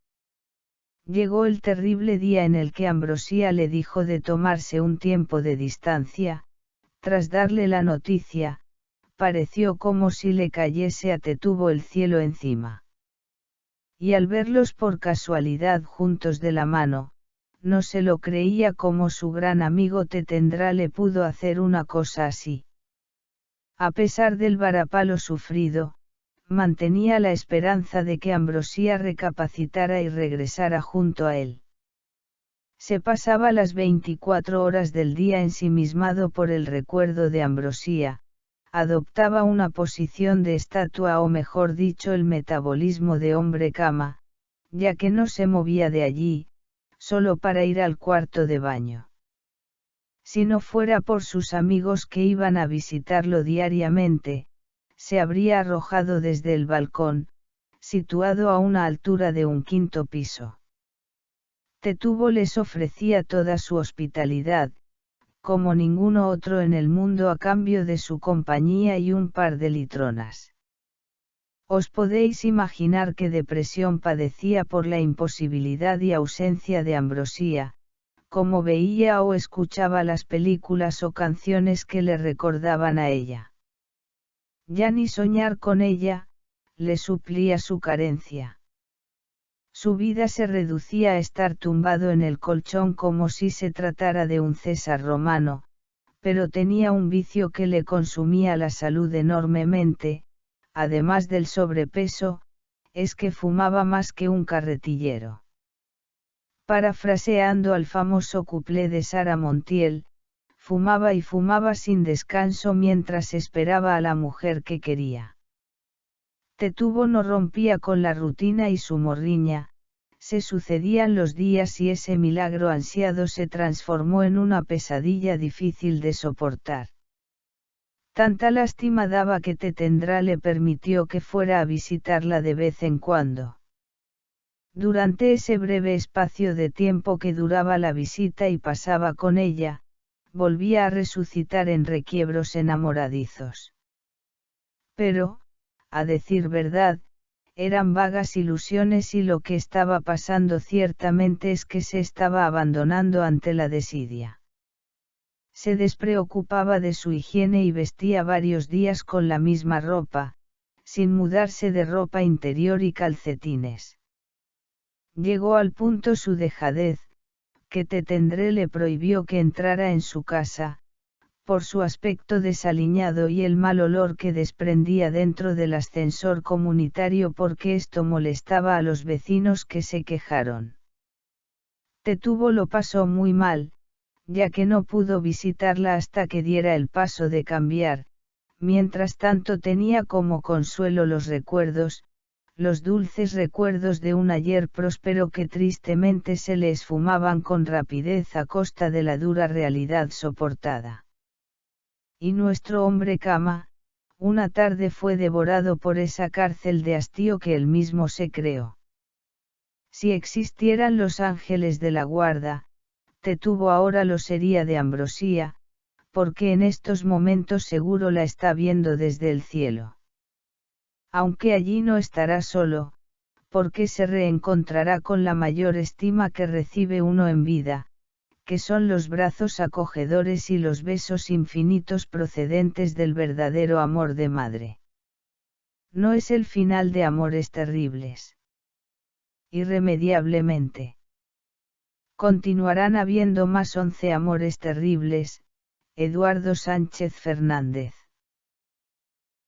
Llegó el terrible día en el que Ambrosía le dijo de tomarse un tiempo de distancia. Tras darle la noticia, pareció como si le cayese a Tetubo el cielo encima. Y al verlos por casualidad juntos de la mano, no se lo creía como su gran amigo Tetendrá le pudo hacer una cosa así. A pesar del varapalo sufrido, mantenía la esperanza de que Ambrosía recapacitara y regresara junto a él. Se pasaba las 24 horas del día ensimismado por el recuerdo de Ambrosía, adoptaba una posición de estatua o mejor dicho el metabolismo de hombre cama, ya que no se movía de allí, solo para ir al cuarto de baño. Si no fuera por sus amigos que iban a visitarlo diariamente, se habría arrojado desde el balcón, situado a una altura de un 5.º piso. Tetubo les ofrecía toda su hospitalidad, como ninguno otro en el mundo a cambio de su compañía y un par de litronas. Os podéis imaginar qué depresión padecía por la imposibilidad y ausencia de Ambrosía, como veía o escuchaba las películas o canciones que le recordaban a ella. Ya ni soñar con ella, le suplía su carencia. Su vida se reducía a estar tumbado en el colchón como si se tratara de un César romano, pero tenía un vicio que le consumía la salud enormemente, además del sobrepeso, es que fumaba más que un carretillero. Parafraseando al famoso cuplé de Sara Montiel, fumaba y fumaba sin descanso mientras esperaba a la mujer que quería. Tetubo no rompía con la rutina y su morriña, se sucedían los días y ese milagro ansiado se transformó en una pesadilla difícil de soportar. Tanta lástima daba que Tetendrá le permitió que fuera a visitarla de vez en cuando. Durante ese breve espacio de tiempo que duraba la visita y pasaba con ella, volvía a resucitar en requiebros enamoradizos. Pero, a decir verdad, eran vagas ilusiones y lo que estaba pasando ciertamente es que se estaba abandonando ante la desidia. Se despreocupaba de su higiene y vestía varios días con la misma ropa, sin mudarse de ropa interior y calcetines. Llegó al punto su dejadez, que Tetendré le prohibió que entrara en su casa, por su aspecto desaliñado y el mal olor que desprendía dentro del ascensor comunitario porque esto molestaba a los vecinos que se quejaron. Tetubo lo pasó muy mal, ya que no pudo visitarla hasta que diera el paso de cambiar, mientras tanto tenía como consuelo los recuerdos, los dulces recuerdos de un ayer próspero que tristemente se le esfumaban con rapidez a costa de la dura realidad soportada. Y nuestro hombre cama, una tarde fue devorado por esa cárcel de hastío que él mismo se creó. Si existieran los ángeles de la guarda, Tetubo ahora lo sería de Ambrosía, porque en estos momentos seguro la está viendo desde el cielo. Aunque allí no estará solo, porque se reencontrará con la mayor estima que recibe uno en vida, que son los brazos acogedores y los besos infinitos procedentes del verdadero amor de madre. No es el final de Amores Terribles. Irremediablemente. Continuarán habiendo más 11 amores terribles, Eduardo Sánchez Fernández.